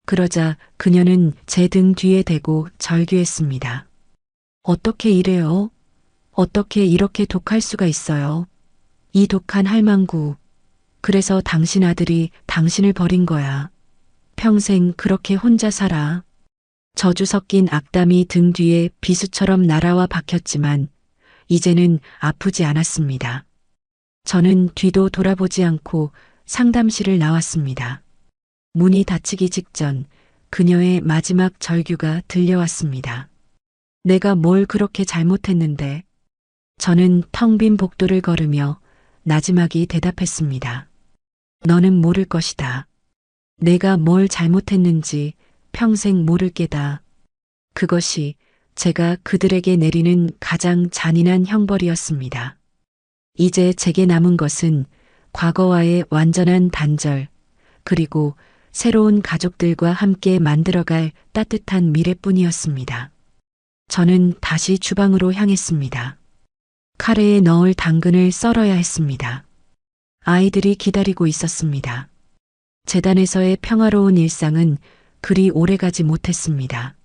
S2: 그러자 그녀는 제 등 뒤에 대고 절규했습니다. 어떻게 이래요? 어떻게 이렇게 독할 수가 있어요? 이 독한 할망구. 그래서 당신 아들이 당신을 버린 거야. 평생 그렇게 혼자 살아. 저주 섞인 악담이 등 뒤에 비수처럼 날아와 박혔지만 이제는 아프지 않았습니다. 저는 뒤도 돌아보지 않고 상담실을 나왔습니다. 문이 닫히기 직전 그녀의 마지막 절규가 들려왔습니다. 내가 뭘 그렇게 잘못했는데. 저는 텅 빈 복도를 걸으며 나지막이 대답했습니다. 너는 모를 것이다. 내가 뭘 잘못했는지 평생 모를 게다. 그것이 제가 그들에게 내리는 가장 잔인한 형벌이었습니다. 이제 제게 남은 것은 과거와의 완전한 단절, 그리고 새로운 가족들과 함께 만들어갈 따뜻한 미래뿐이었습니다. 저는 다시 주방으로 향했습니다. 카레에 넣을 당근을 썰어야 했습니다. 아이들이 기다리고 있었습니다. 재단에서의 평화로운 일상은 그리 오래가지 못했습니다.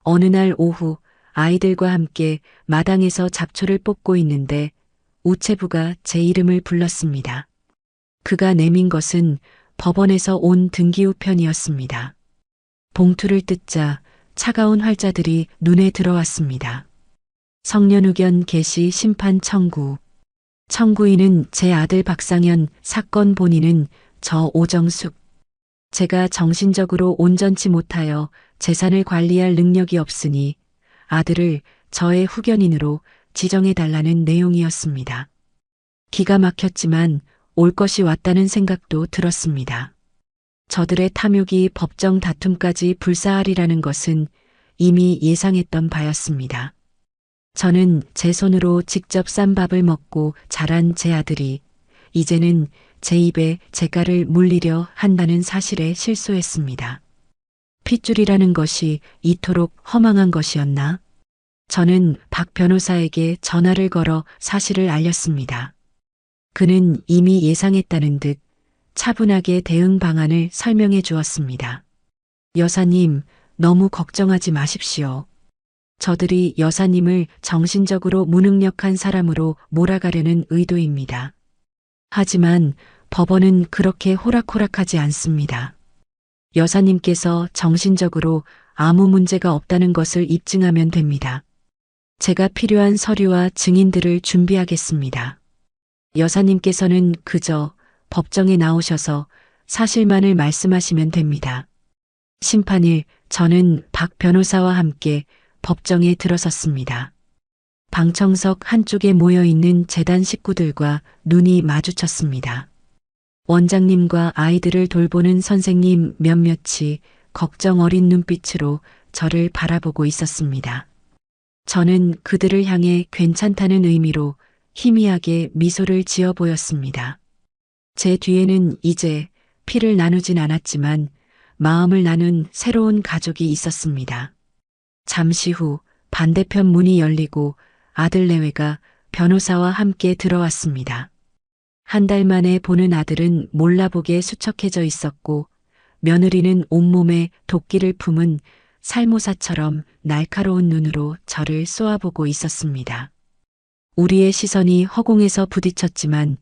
S2: 어느 날 오후 아이들과 함께 마당에서 잡초를 뽑고 있는데 우체부가 제 이름을 불렀습니다. 그가 내민 것은 법원에서 온 등기 우편이었습니다. 봉투를 뜯자 차가운 활자들이 눈에 들어왔습니다. 성년후견 개시 심판 청구. 청구인은 제 아들 박상현, 사건 본인은 저 오정숙. 제가 정신적으로 온전치 못하여 재산을 관리할 능력이 없으니 아들을 저의 후견인으로 지정해달라는 내용이었습니다. 기가 막혔지만 올 것이 왔다는 생각도 들었습니다. 저들의 탐욕이 법정 다툼까지 불사하리라는 것은 이미 예상했던 바였습니다. 저는 제 손으로 직접 싼 밥을 먹고 자란 제 아들이 이제는 제 입에 재갈을 물리려 한다는 사실에 실소했습니다. 핏줄이라는 것이 이토록 허망한 것이었나? 저는 박 변호사에게 전화를 걸어 사실을 알렸습니다. 그는 이미 예상했다는 듯 차분하게 대응 방안을 설명해 주었습니다. 여사님, 너무 걱정하지 마십시오. 저들이 여사님을 정신적으로 무능력한 사람으로 몰아가려는 의도입니다. 하지만 법원은 그렇게 호락호락하지 않습니다. 여사님께서 정신적으로 아무 문제가 없다는 것을 입증하면 됩니다. 제가 필요한 서류와 증인들을 준비하겠습니다. 여사님께서는 그저 법정에 나오셔서 사실만을 말씀하시면 됩니다. 심판일 저는 박 변호사와 함께 법정에 들어섰습니다. 방청석 한쪽에 모여있는 재단 식구들과 눈이 마주쳤습니다. 원장님과 아이들을 돌보는 선생님 몇몇이 걱정 어린 눈빛으로 저를 바라보고 있었습니다. 저는 그들을 향해 괜찮다는 의미로 희미하게 미소를 지어 보였습니다. 제 뒤에는 이제 피를 나누진 않았지만 마음을 나눈 새로운 가족이 있었습니다. 잠시 후 반대편 문이 열리고 아들 내외가 변호사와 함께 들어왔습니다. 한 달 만에 보는 아들은 몰라보게 수척해져 있었고 며느리는 온몸에 도끼를 품은 살모사처럼 날카로운 눈으로 저를 쏘아보고 있었습니다. 우리의 시선이 허공에서 부딪혔지만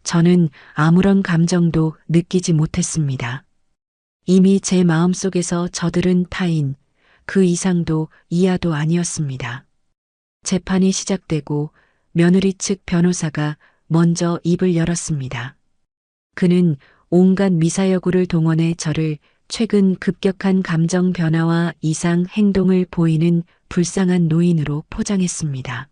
S2: 저는 아무런 감정도 느끼지 못했습니다. 이미 제 마음속에서 저들은 타인, 그 이상도 이하도 아니었습니다. 재판이 시작되고 며느리 측 변호사가 먼저 입을 열었습니다. 그는 온갖 미사여구를 동원해 저를 최근 급격한 감정 변화와 이상 행동을 보이는 불쌍한 노인으로 포장했습니다.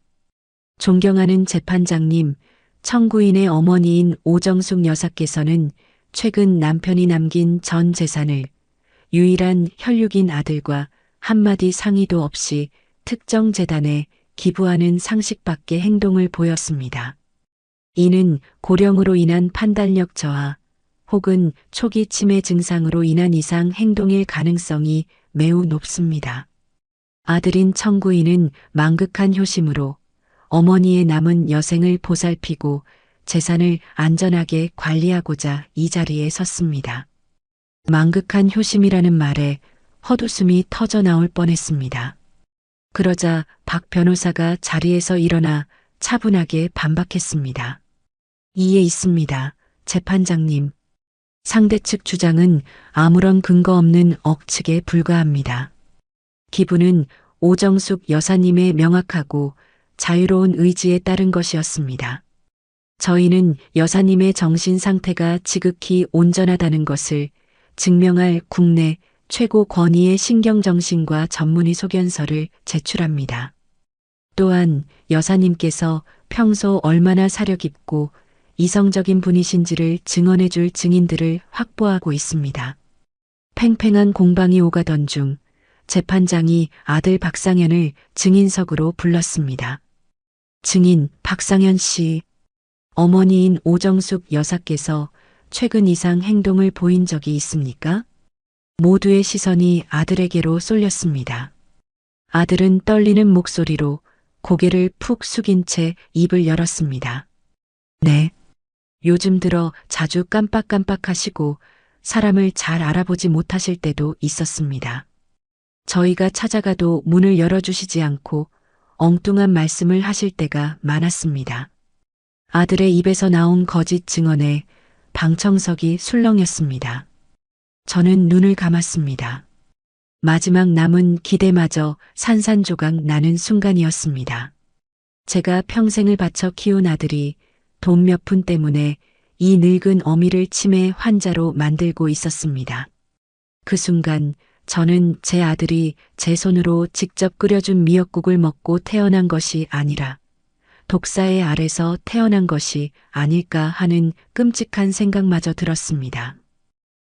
S2: 존경하는 재판장님, 청구인의 어머니인 오정숙 여사께서는 최근 남편이 남긴 전 재산을 유일한 혈육인 아들과 한마디 상의도 없이 특정 재단에 기부하는 상식밖의 행동을 보였습니다. 이는 고령으로 인한 판단력 저하 혹은 초기 치매 증상으로 인한 이상 행동일 가능성이 매우 높습니다. 아들인 청구인은 망극한 효심으로 어머니의 남은 여생을 보살피고 재산을 안전하게 관리하고자 이 자리에 섰습니다. 망극한 효심이라는 말에 헛웃음이 터져 나올 뻔했습니다. 그러자 박 변호사가 자리에서 일어나 차분하게 반박했습니다. 이에 있습니다. 재판장님. 상대 측 주장은 아무런 근거 없는 억측에 불과합니다. 기부는 오정숙 여사님의 명확하고 자유로운 의지에 따른 것이었습니다. 저희는 여사님의 정신 상태가 지극히 온전하다는 것을 증명할 국내 최고 권위의 신경정신과 전문의 소견서를 제출합니다. 또한 여사님께서 평소 얼마나 사려 깊고 이성적인 분이신지를 증언해 줄 증인들을 확보하고 있습니다. 팽팽한 공방이 오가던 중 재판장이 아들 박상현을 증인석으로 불렀습니다. 증인 박상현 씨, 어머니인 오정숙 여사께서 최근 이상 행동을 보인 적이 있습니까? 모두의 시선이 아들에게로 쏠렸습니다. 아들은 떨리는 목소리로 고개를 푹 숙인 채 입을 열었습니다. 네. 요즘 들어 자주 깜빡깜빡하시고 사람을 잘 알아보지 못하실 때도 있었습니다. 저희가 찾아가도 문을 열어주시지 않고 엉뚱한 말씀을 하실 때가 많았습니다. 아들의 입에서 나온 거짓 증언에 방청석이 술렁였습니다. 저는 눈을 감았습니다. 마지막 남은 기대마저 산산조각 나는 순간이었습니다. 제가 평생을 바쳐 키운 아들이 돈 몇 푼 때문에 이 늙은 어미를 치매 환자로 만들고 있었습니다. 그 순간 저는 제 아들이 제 손으로 직접 끓여준 미역국을 먹고 태어난 것이 아니라 독사의 알에서 태어난 것이 아닐까 하는 끔찍한 생각마저 들었습니다.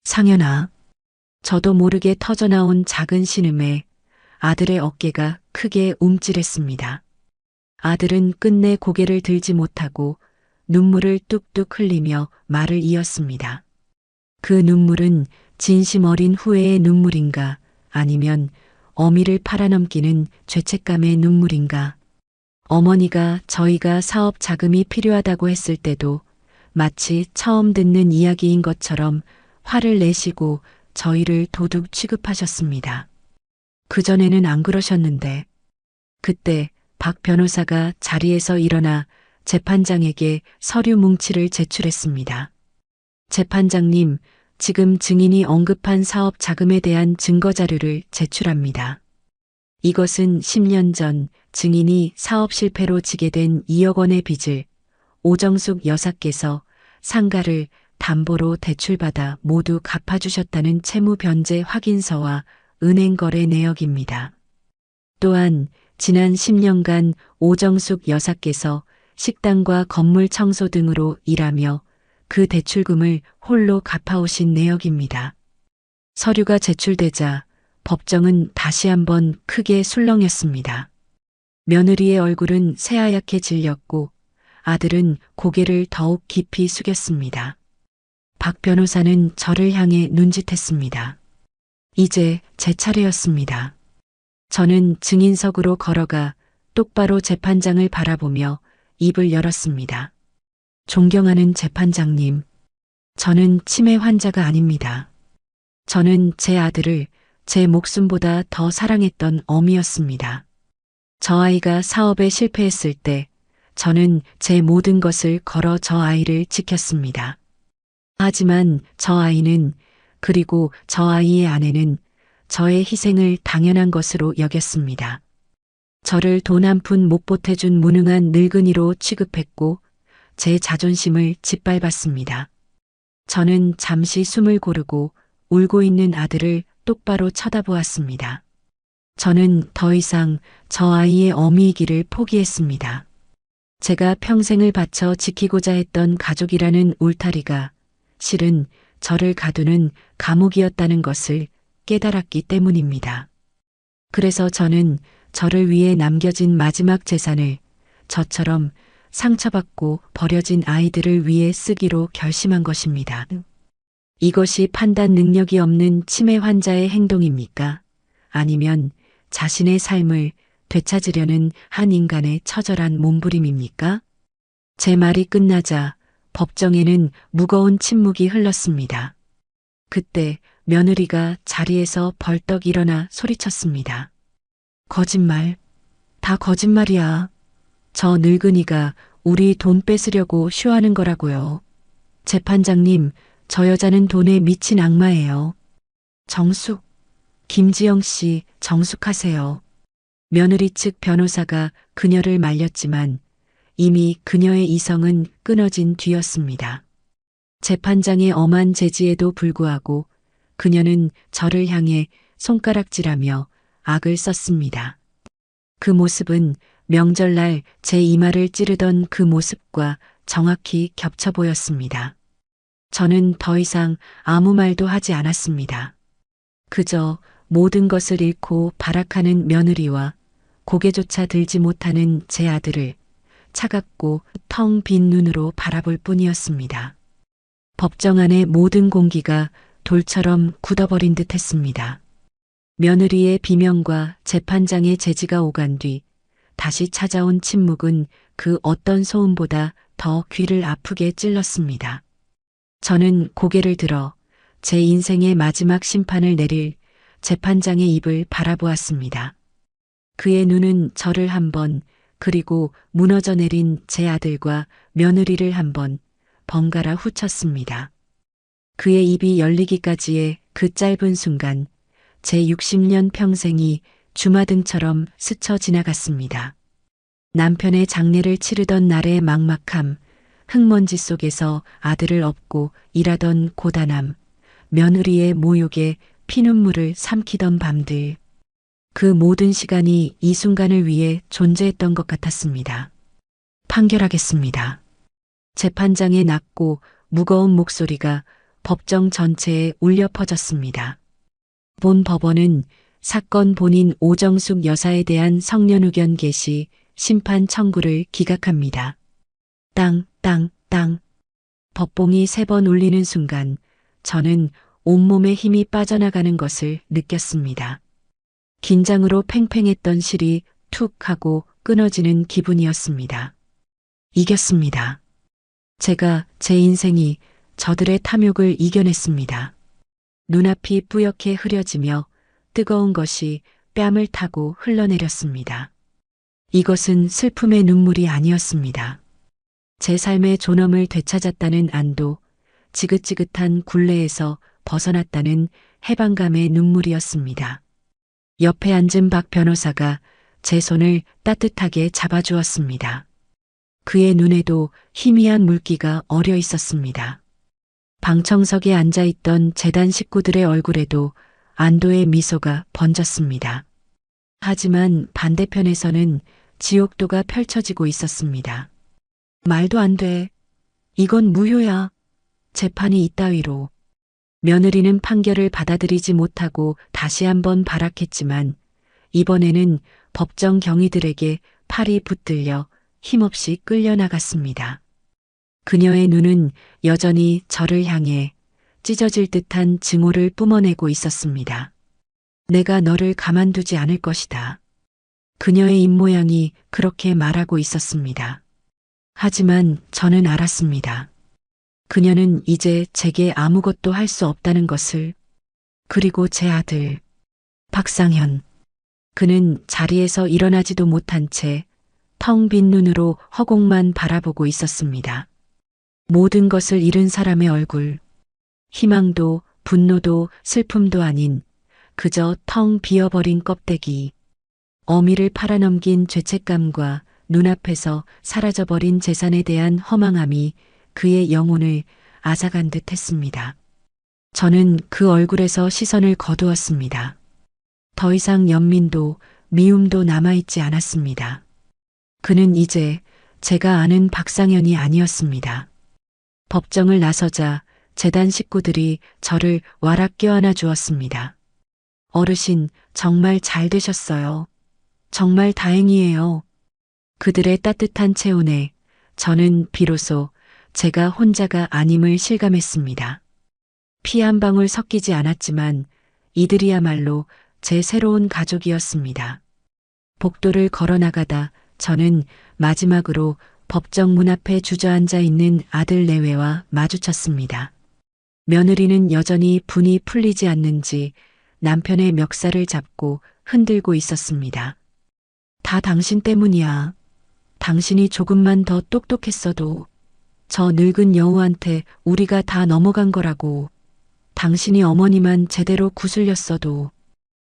S2: 상현아, 저도 모르게 터져나온 작은 신음에 아들의 어깨가 크게 움찔했습니다. 아들은 끝내 고개를 들지 못하고 눈물을 뚝뚝 흘리며 말을 이었습니다. 그 눈물은 진심 어린 후회의 눈물인가 아니면 어미를 팔아넘기는 죄책감의 눈물인가. 어머니가 저희가 사업 자금이 필요하다고 했을 때도 마치 처음 듣는 이야기인 것처럼 화를 내시고 저희를 도둑 취급하셨습니다. 그전에는 안 그러셨는데 그때 박 변호사가 자리에서 일어나 재판장에게 서류 뭉치를 제출했습니다. 재판장님, 지금 증인이 언급한 사업 자금에 대한 증거 자료를 제출합니다. 이것은 10년 전 증인이 사업 실패로 지게 된 2억 원의 빚을 오정숙 여사께서 상가를 담보로 대출받아 모두 갚아주셨다는 채무 변제 확인서와 은행 거래 내역입니다. 또한 지난 10년간 오정숙 여사께서 식당과 건물 청소 등으로 일하며 그 대출금을 홀로 갚아오신 내역입니다. 서류가 제출되자 법정은 다시 한번 크게 술렁였습니다. 며느리의 얼굴은 새하얗게 질렸고 아들은 고개를 더욱 깊이 숙였습니다. 박 변호사는 저를 향해 눈짓했습니다. 이제 제 차례였습니다. 저는 증인석으로 걸어가 똑바로 재판장을 바라보며 입을 열었습니다. 존경하는 재판장님, 저는 치매 환자가 아닙니다. 저는 제 아들을 제 목숨보다 더 사랑했던 어미였습니다. 저 아이가 사업에 실패했을 때 저는 제 모든 것을 걸어 저 아이를 지켰습니다. 하지만 저 아이는 그리고 저 아이의 아내는 저의 희생을 당연한 것으로 여겼습니다. 저를 돈 한 푼 못 보태준 무능한 늙은이로 취급했고 제 자존심을 짓밟았습니다. 저는 잠시 숨을 고르고 울고 있는 아들을 똑바로 쳐다보았습니다. 저는 더 이상 저 아이의 어미이기를 포기했습니다. 제가 평생을 바쳐 지키고자 했던 가족이라는 울타리가 실은 저를 가두는 감옥이었다는 것을 깨달았기 때문입니다. 그래서 저는 저를 위해 남겨진 마지막 재산을 저처럼 상처받고 버려진 아이들을 위해 쓰기로 결심한 것입니다. 이것이 판단 능력이 없는 치매 환자의 행동입니까? 아니면 자신의 삶을 되찾으려는 한 인간의 처절한 몸부림입니까? 제 말이 끝나자 법정에는 무거운 침묵이 흘렀습니다. 그때 며느리가 자리에서 벌떡 일어나 소리쳤습니다. 거짓말. 다 거짓말이야. 저 늙은이가 우리 돈 뺏으려고 쇼하는 거라고요. 재판장님, 저 여자는 돈에 미친 악마예요. 정숙. 김지영 씨, 정숙하세요. 며느리 측 변호사가 그녀를 말렸지만 이미 그녀의 이성은 끊어진 뒤였습니다. 재판장의 엄한 제지에도 불구하고 그녀는 저를 향해 손가락질하며 악을 썼습니다. 그 모습은 명절날 제 이마를 찌르던 그 모습과 정확히 겹쳐 보였습니다. 저는 더 이상 아무 말도 하지 않았습니다. 그저 모든 것을 잃고 발악하는 며느리와 고개조차 들지 못하는 제 아들을 차갑고 텅 빈 눈으로 바라볼 뿐이었습니다. 법정 안의 모든 공기가 돌처럼 굳어버린 듯 했습니다. 며느리의 비명과 재판장의 제지가 오간 뒤 다시 찾아온 침묵은 그 어떤 소음보다 더 귀를 아프게 찔렀습니다. 저는 고개를 들어 제 인생의 마지막 심판을 내릴 재판장의 입을 바라보았습니다. 그의 눈은 저를 한 번, 그리고 무너져 내린 제 아들과 며느리를 한 번 번갈아 후쳤습니다. 그의 입이 열리기까지의 그 짧은 순간 제 60년 평생이 주마등처럼 스쳐 지나갔습니다. 남편의 장례를 치르던 날의 막막함, 흙먼지 속에서 아들을 업고 일하던 고단함, 며느리의 모욕에 피눈물을 삼키던 밤들. 그 모든 시간이 이 순간을 위해 존재했던 것 같았습니다. 판결하겠습니다. 재판장의 낮고 무거운 목소리가 법정 전체에 울려 퍼졌습니다. 본 법원은 사건 본인 오정숙 여사에 대한 성년 의견 개시 심판 청구를 기각합니다. 땅, 땅, 땅. 법봉이 3번 울리는 순간 저는 온몸에 힘이 빠져나가는 것을 느꼈습니다. 긴장으로 팽팽했던 실이 툭 하고 끊어지는 기분이었습니다. 이겼습니다. 제가 제 인생이 저들의 탐욕을 이겨냈습니다. 눈앞이 뿌옇게 흐려지며 뜨거운 것이 뺨을 타고 흘러내렸습니다. 이것은 슬픔의 눈물이 아니었습니다. 제 삶의 존엄을 되찾았다는 안도, 지긋지긋한 굴레에서 벗어났다는 해방감의 눈물이었습니다. 옆에 앉은 박 변호사가 제 손을 따뜻하게 잡아주었습니다. 그의 눈에도 희미한 물기가 어려 있었습니다. 방청석에 앉아있던 재단 식구들의 얼굴에도 안도의 미소가 번졌습니다. 하지만 반대편에서는 지옥도가 펼쳐지고 있었습니다. 말도 안 돼. 이건 무효야. 재판이 이따위로. 며느리는 판결을 받아들이지 못하고 다시 한번 발악했지만 이번에는 법정 경위들에게 팔이 붙들려 힘없이 끌려나갔습니다. 그녀의 눈은 여전히 저를 향해 찢어질 듯한 증오를 뿜어내고 있었습니다. 내가 너를 가만두지 않을 것이다. 그녀의 입모양이 그렇게 말하고 있었습니다. 하지만 저는 알았습니다. 그녀는 이제 제게 아무것도 할 수 없다는 것을. 그리고 제 아들, 박상현. 그는 자리에서 일어나지도 못한 채 텅 빈 눈으로 허공만 바라보고 있었습니다. 모든 것을 잃은 사람의 얼굴. 희망도 분노도 슬픔도 아닌 그저 텅 비어버린 껍데기. 어미를 팔아넘긴 죄책감과 눈앞에서 사라져버린 재산에 대한 허망함이 그의 영혼을 앗아간 듯 했습니다. 저는 그 얼굴에서 시선을 거두었습니다. 더 이상 연민도 미움도 남아있지 않았습니다. 그는 이제 제가 아는 박상현이 아니었습니다. 법정을 나서자 재단 식구들이 저를 와락 껴안아 주었습니다. 어르신, 정말 잘 되셨어요. 정말 다행이에요. 그들의 따뜻한 체온에 저는 비로소 제가 혼자가 아님을 실감했습니다. 피 한 방울 섞이지 않았지만 이들이야말로 제 새로운 가족이었습니다. 복도를 걸어나가다 저는 마지막으로 법정 문 앞에 주저앉아 있는 아들 내외와 마주쳤습니다. 며느리는 여전히 분이 풀리지 않는지 남편의 멱살을 잡고 흔들고 있었습니다. 다 당신 때문이야. 당신이 조금만 더 똑똑했어도 저 늙은 여우한테 우리가 다 넘어간 거라고. 당신이 어머니만 제대로 구슬렸어도.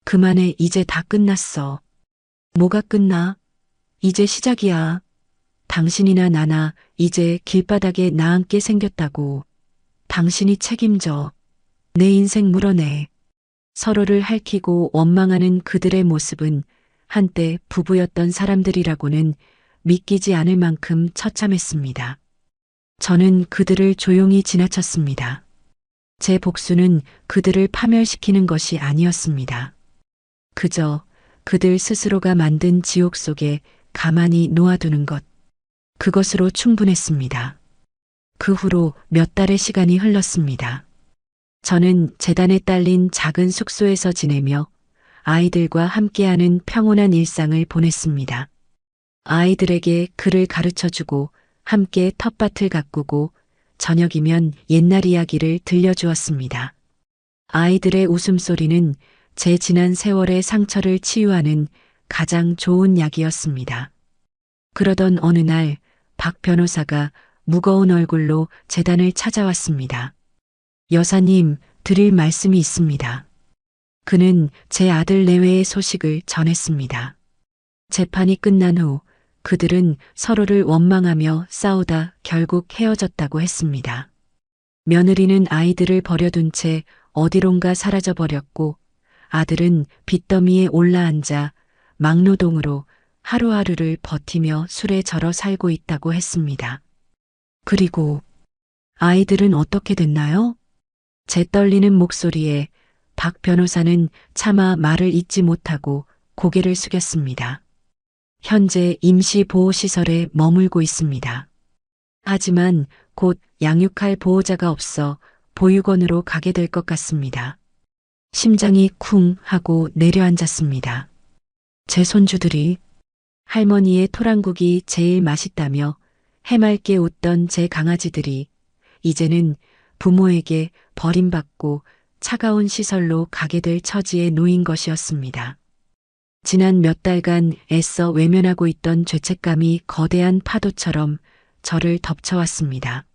S2: 그만해, 이제 다 끝났어. 뭐가 끝나? 이제 시작이야. 당신이나 나나 이제 길바닥에 나앉게 생겼다고. 당신이 책임져. 내 인생 물어내. 서로를 핥히고 원망하는 그들의 모습은 한때 부부였던 사람들이라고는 믿기지 않을 만큼 처참했습니다. 저는 그들을 조용히 지나쳤습니다. 제 복수는 그들을 파멸시키는 것이 아니었습니다. 그저 그들 스스로가 만든 지옥 속에 가만히 놓아두는 것, 그것으로 충분했습니다. 그 후로 몇 달의 시간이 흘렀습니다. 저는 재단에 딸린 작은 숙소에서 지내며 아이들과 함께하는 평온한 일상을 보냈습니다. 아이들에게 글을 가르쳐주고 함께 텃밭을 가꾸고 저녁이면 옛날 이야기를 들려주었습니다. 아이들의 웃음소리는 제 지난 세월의 상처를 치유하는 가장 좋은 약이었습니다. 그러던 어느 날 박 변호사가 무거운 얼굴로 재단을 찾아왔습니다. 여사님, 드릴 말씀이 있습니다. 그는 제 아들 내외의 소식을 전했습니다. 재판이 끝난 후 그들은 서로를 원망하며 싸우다 결국 헤어졌다고 했습니다. 며느리는 아이들을 버려둔 채 어디론가 사라져버렸고 아들은 빚더미에 올라앉아 막노동으로 하루하루를 버티며 술에 절어 살고 있다고 했습니다. 그리고 아이들은 어떻게 됐나요? 제 떨리는 목소리에 박 변호사는 차마 말을 잇지 못하고 고개를 숙였습니다. 현재 임시보호시설에 머물고 있습니다. 하지만 곧 양육할 보호자가 없어 보육원으로 가게 될 것 같습니다. 심장이 쿵 하고 내려앉았습니다. 제 손주들이 할머니의 토랑국이 제일 맛있다며 해맑게 웃던 제 강아지들이 이제는 부모에게 버림받고 차가운 시설로 가게 될 처지에 놓인 것이었습니다. 지난 몇 달간 애써 외면하고 있던 죄책감이 거대한 파도처럼 저를 덮쳐왔습니다.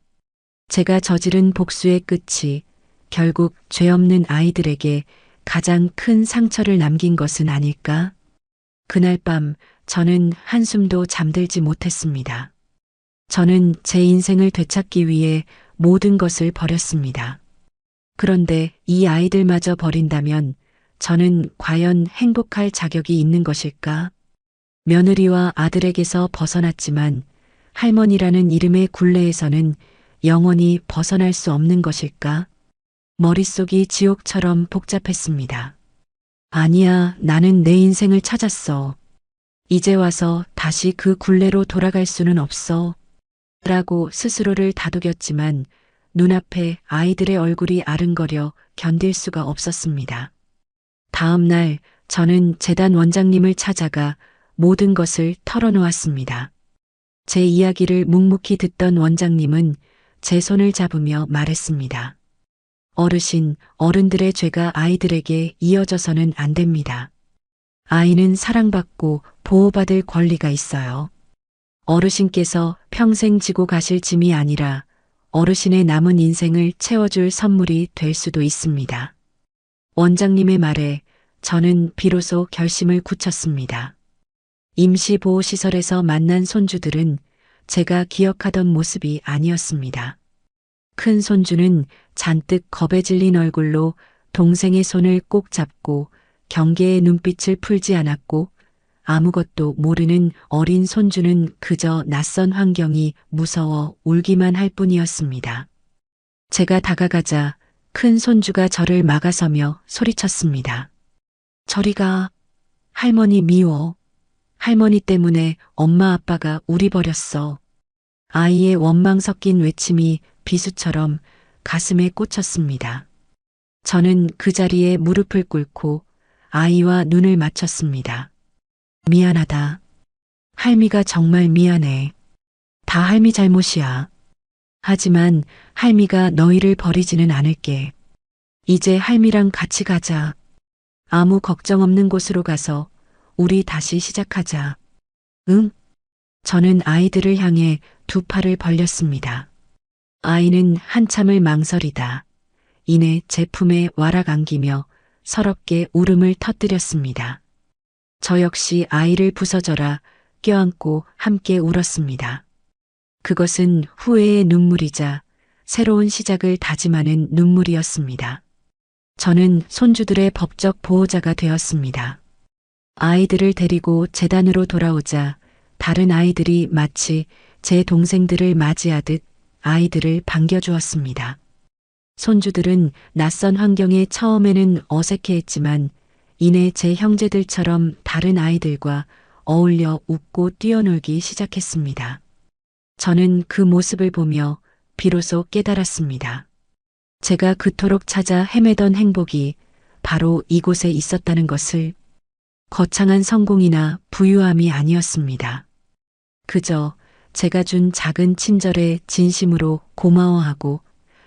S2: 제가 저지른 복수의 끝이 결국 죄 없는 아이들에게 가장 큰 상처를 남긴 것은 아닐까? 그날 밤 저는 한숨도 잠들지 못했습니다. 저는 제 인생을 되찾기 위해 모든 것을 버렸습니다. 그런데 이 아이들마저 버린다면 저는 과연 행복할 자격이 있는 것일까? 며느리와 아들에게서 벗어났지만 할머니라는 이름의 굴레에서는 영원히 벗어날 수 없는 것일까? 머릿속이 지옥처럼 복잡했습니다. 아니야, 나는 내 인생을 찾았어. 이제 와서 다시 그 굴레로 돌아갈 수는 없어. 라고 스스로를 다독였지만 눈앞에 아이들의 얼굴이 아른거려 견딜 수가 없었습니다. 다음 날 저는 재단 원장님을 찾아가 모든 것을 털어놓았습니다. 제 이야기를 묵묵히 듣던 원장님은 제 손을 잡으며 말했습니다. 어르신, 어른들의 죄가 아이들에게 이어져서는 안 됩니다. 아이는 사랑받고 보호받을 권리가 있어요. 어르신께서 평생 지고 가실 짐이 아니라 어르신의 남은 인생을 채워줄 선물이 될 수도 있습니다. 원장님의 말에 저는 비로소 결심을 굳혔습니다. 임시보호시설에서 만난 손주들은 제가 기억하던 모습이 아니었습니다. 큰 손주는 잔뜩 겁에 질린 얼굴로 동생의 손을 꼭 잡고 경계의 눈빛을 풀지 않았고 아무것도 모르는 어린 손주는 그저 낯선 환경이 무서워 울기만 할 뿐이었습니다. 제가 다가가자 큰 손주가 저를 막아서며 소리쳤습니다. 저리 가. 할머니 미워. 할머니 때문에 엄마 아빠가 우리 버렸어. 아이의 원망 섞인 외침이 비수처럼 가슴에 꽂혔습니다. 저는 그 자리에 무릎을 꿇고 아이와 눈을 맞췄습니다. 미안하다. 할미가 정말 미안해. 다 할미 잘못이야. 하지만 할미가 너희를 버리지는 않을게. 이제 할미랑 같이 가자. 아무 걱정 없는 곳으로 가서 우리 다시 시작하자. 응? 저는 아이들을 향해 두 팔을 벌렸습니다. 아이는 한참을 망설이다. 이내 제 품에 와락 안기며 서럽게 울음을 터뜨렸습니다. 저 역시 아이를 부서져라 껴안고 함께 울었습니다. 그것은 후회의 눈물이자 새로운 시작을 다짐하는 눈물이었습니다. 저는 손주들의 법적 보호자가 되었습니다. 아이들을 데리고 재단으로 돌아오자 다른 아이들이 마치 제 동생들을 맞이하듯 아이들을 반겨주었습니다. 손주들은 낯선 환경에 처음에는 어색해했지만 이내 제 형제들처럼 다른 아이들과 어울려 웃고 뛰어놀기 시작했습니다. 저는 그 모습을 보며 비로소 깨달았습니다. 제가 그토록 찾아 헤매던 행복이 바로 이곳에 있었다는 것을. 거창한 성공이나 부유함이 아니었습니다. 그저 제가 준 작은 친절에 진심으로 고마워하고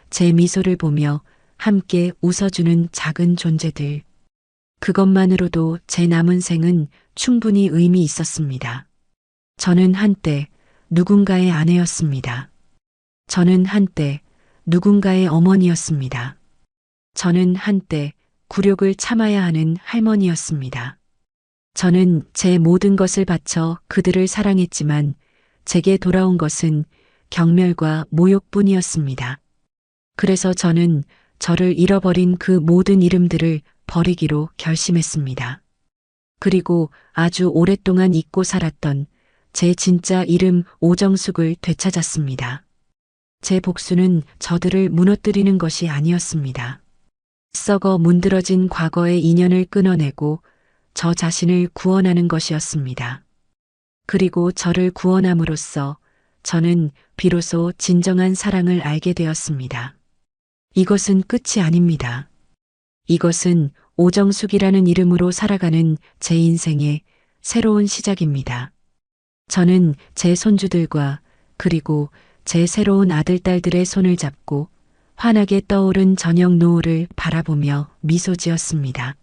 S2: 제 미소를 보며 함께 웃어주는 작은 존재들. 그것만으로도 제 남은 생은 충분히 의미 있었습니다. 저는 한때 누군가의 아내였습니다. 저는 한때 누군가의 어머니였습니다. 저는 한때 굴욕을 참아야 하는 할머니였습니다. 저는 제 모든 것을 바쳐 그들을 사랑했지만 제게 돌아온 것은 경멸과 모욕뿐이었습니다. 그래서 저는 저를 잃어버린 그 모든 이름들을 버리기로 결심했습니다. 그리고 아주 오랫동안 잊고 살았던 제 진짜 이름 오정숙을 되찾았습니다. 제 복수는 저들을 무너뜨리는 것이 아니었습니다. 썩어 문드러진 과거의 인연을 끊어내고 저 자신을 구원하는 것이었습니다. 그리고 저를 구원함으로써 저는 비로소 진정한 사랑을 알게 되었습니다. 이것은 끝이 아닙니다. 이것은 오정숙이라는 이름으로 살아가는 제 인생의 새로운 시작입니다. 저는 제 손주들과 그리고 제 새로운 아들딸들의 손을 잡고 환하게 떠오른 저녁 노을을 바라보며 미소 지었습니다.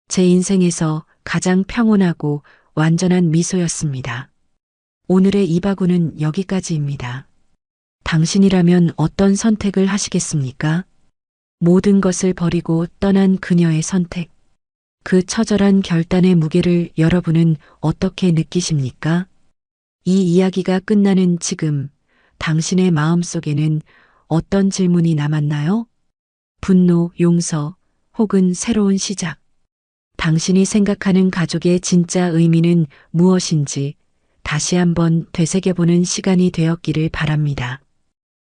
S2: 제 인생에서 가장 평온하고 완전한 미소였습니다. 오늘의 이바구는 여기까지입니다. 당신이라면 어떤 선택을 하시겠습니까? 모든 것을 버리고 떠난 그녀의 선택. 그 처절한 결단의 무게를 여러분은 어떻게 느끼십니까? 이 이야기가 끝나는 지금 당신의 마음속에는 어떤 질문이 남았나요? 분노, 용서, 혹은 새로운 시작. 당신이 생각하는 가족의 진짜 의미는 무엇인지 다시 한번 되새겨보는 시간이 되었기를 바랍니다.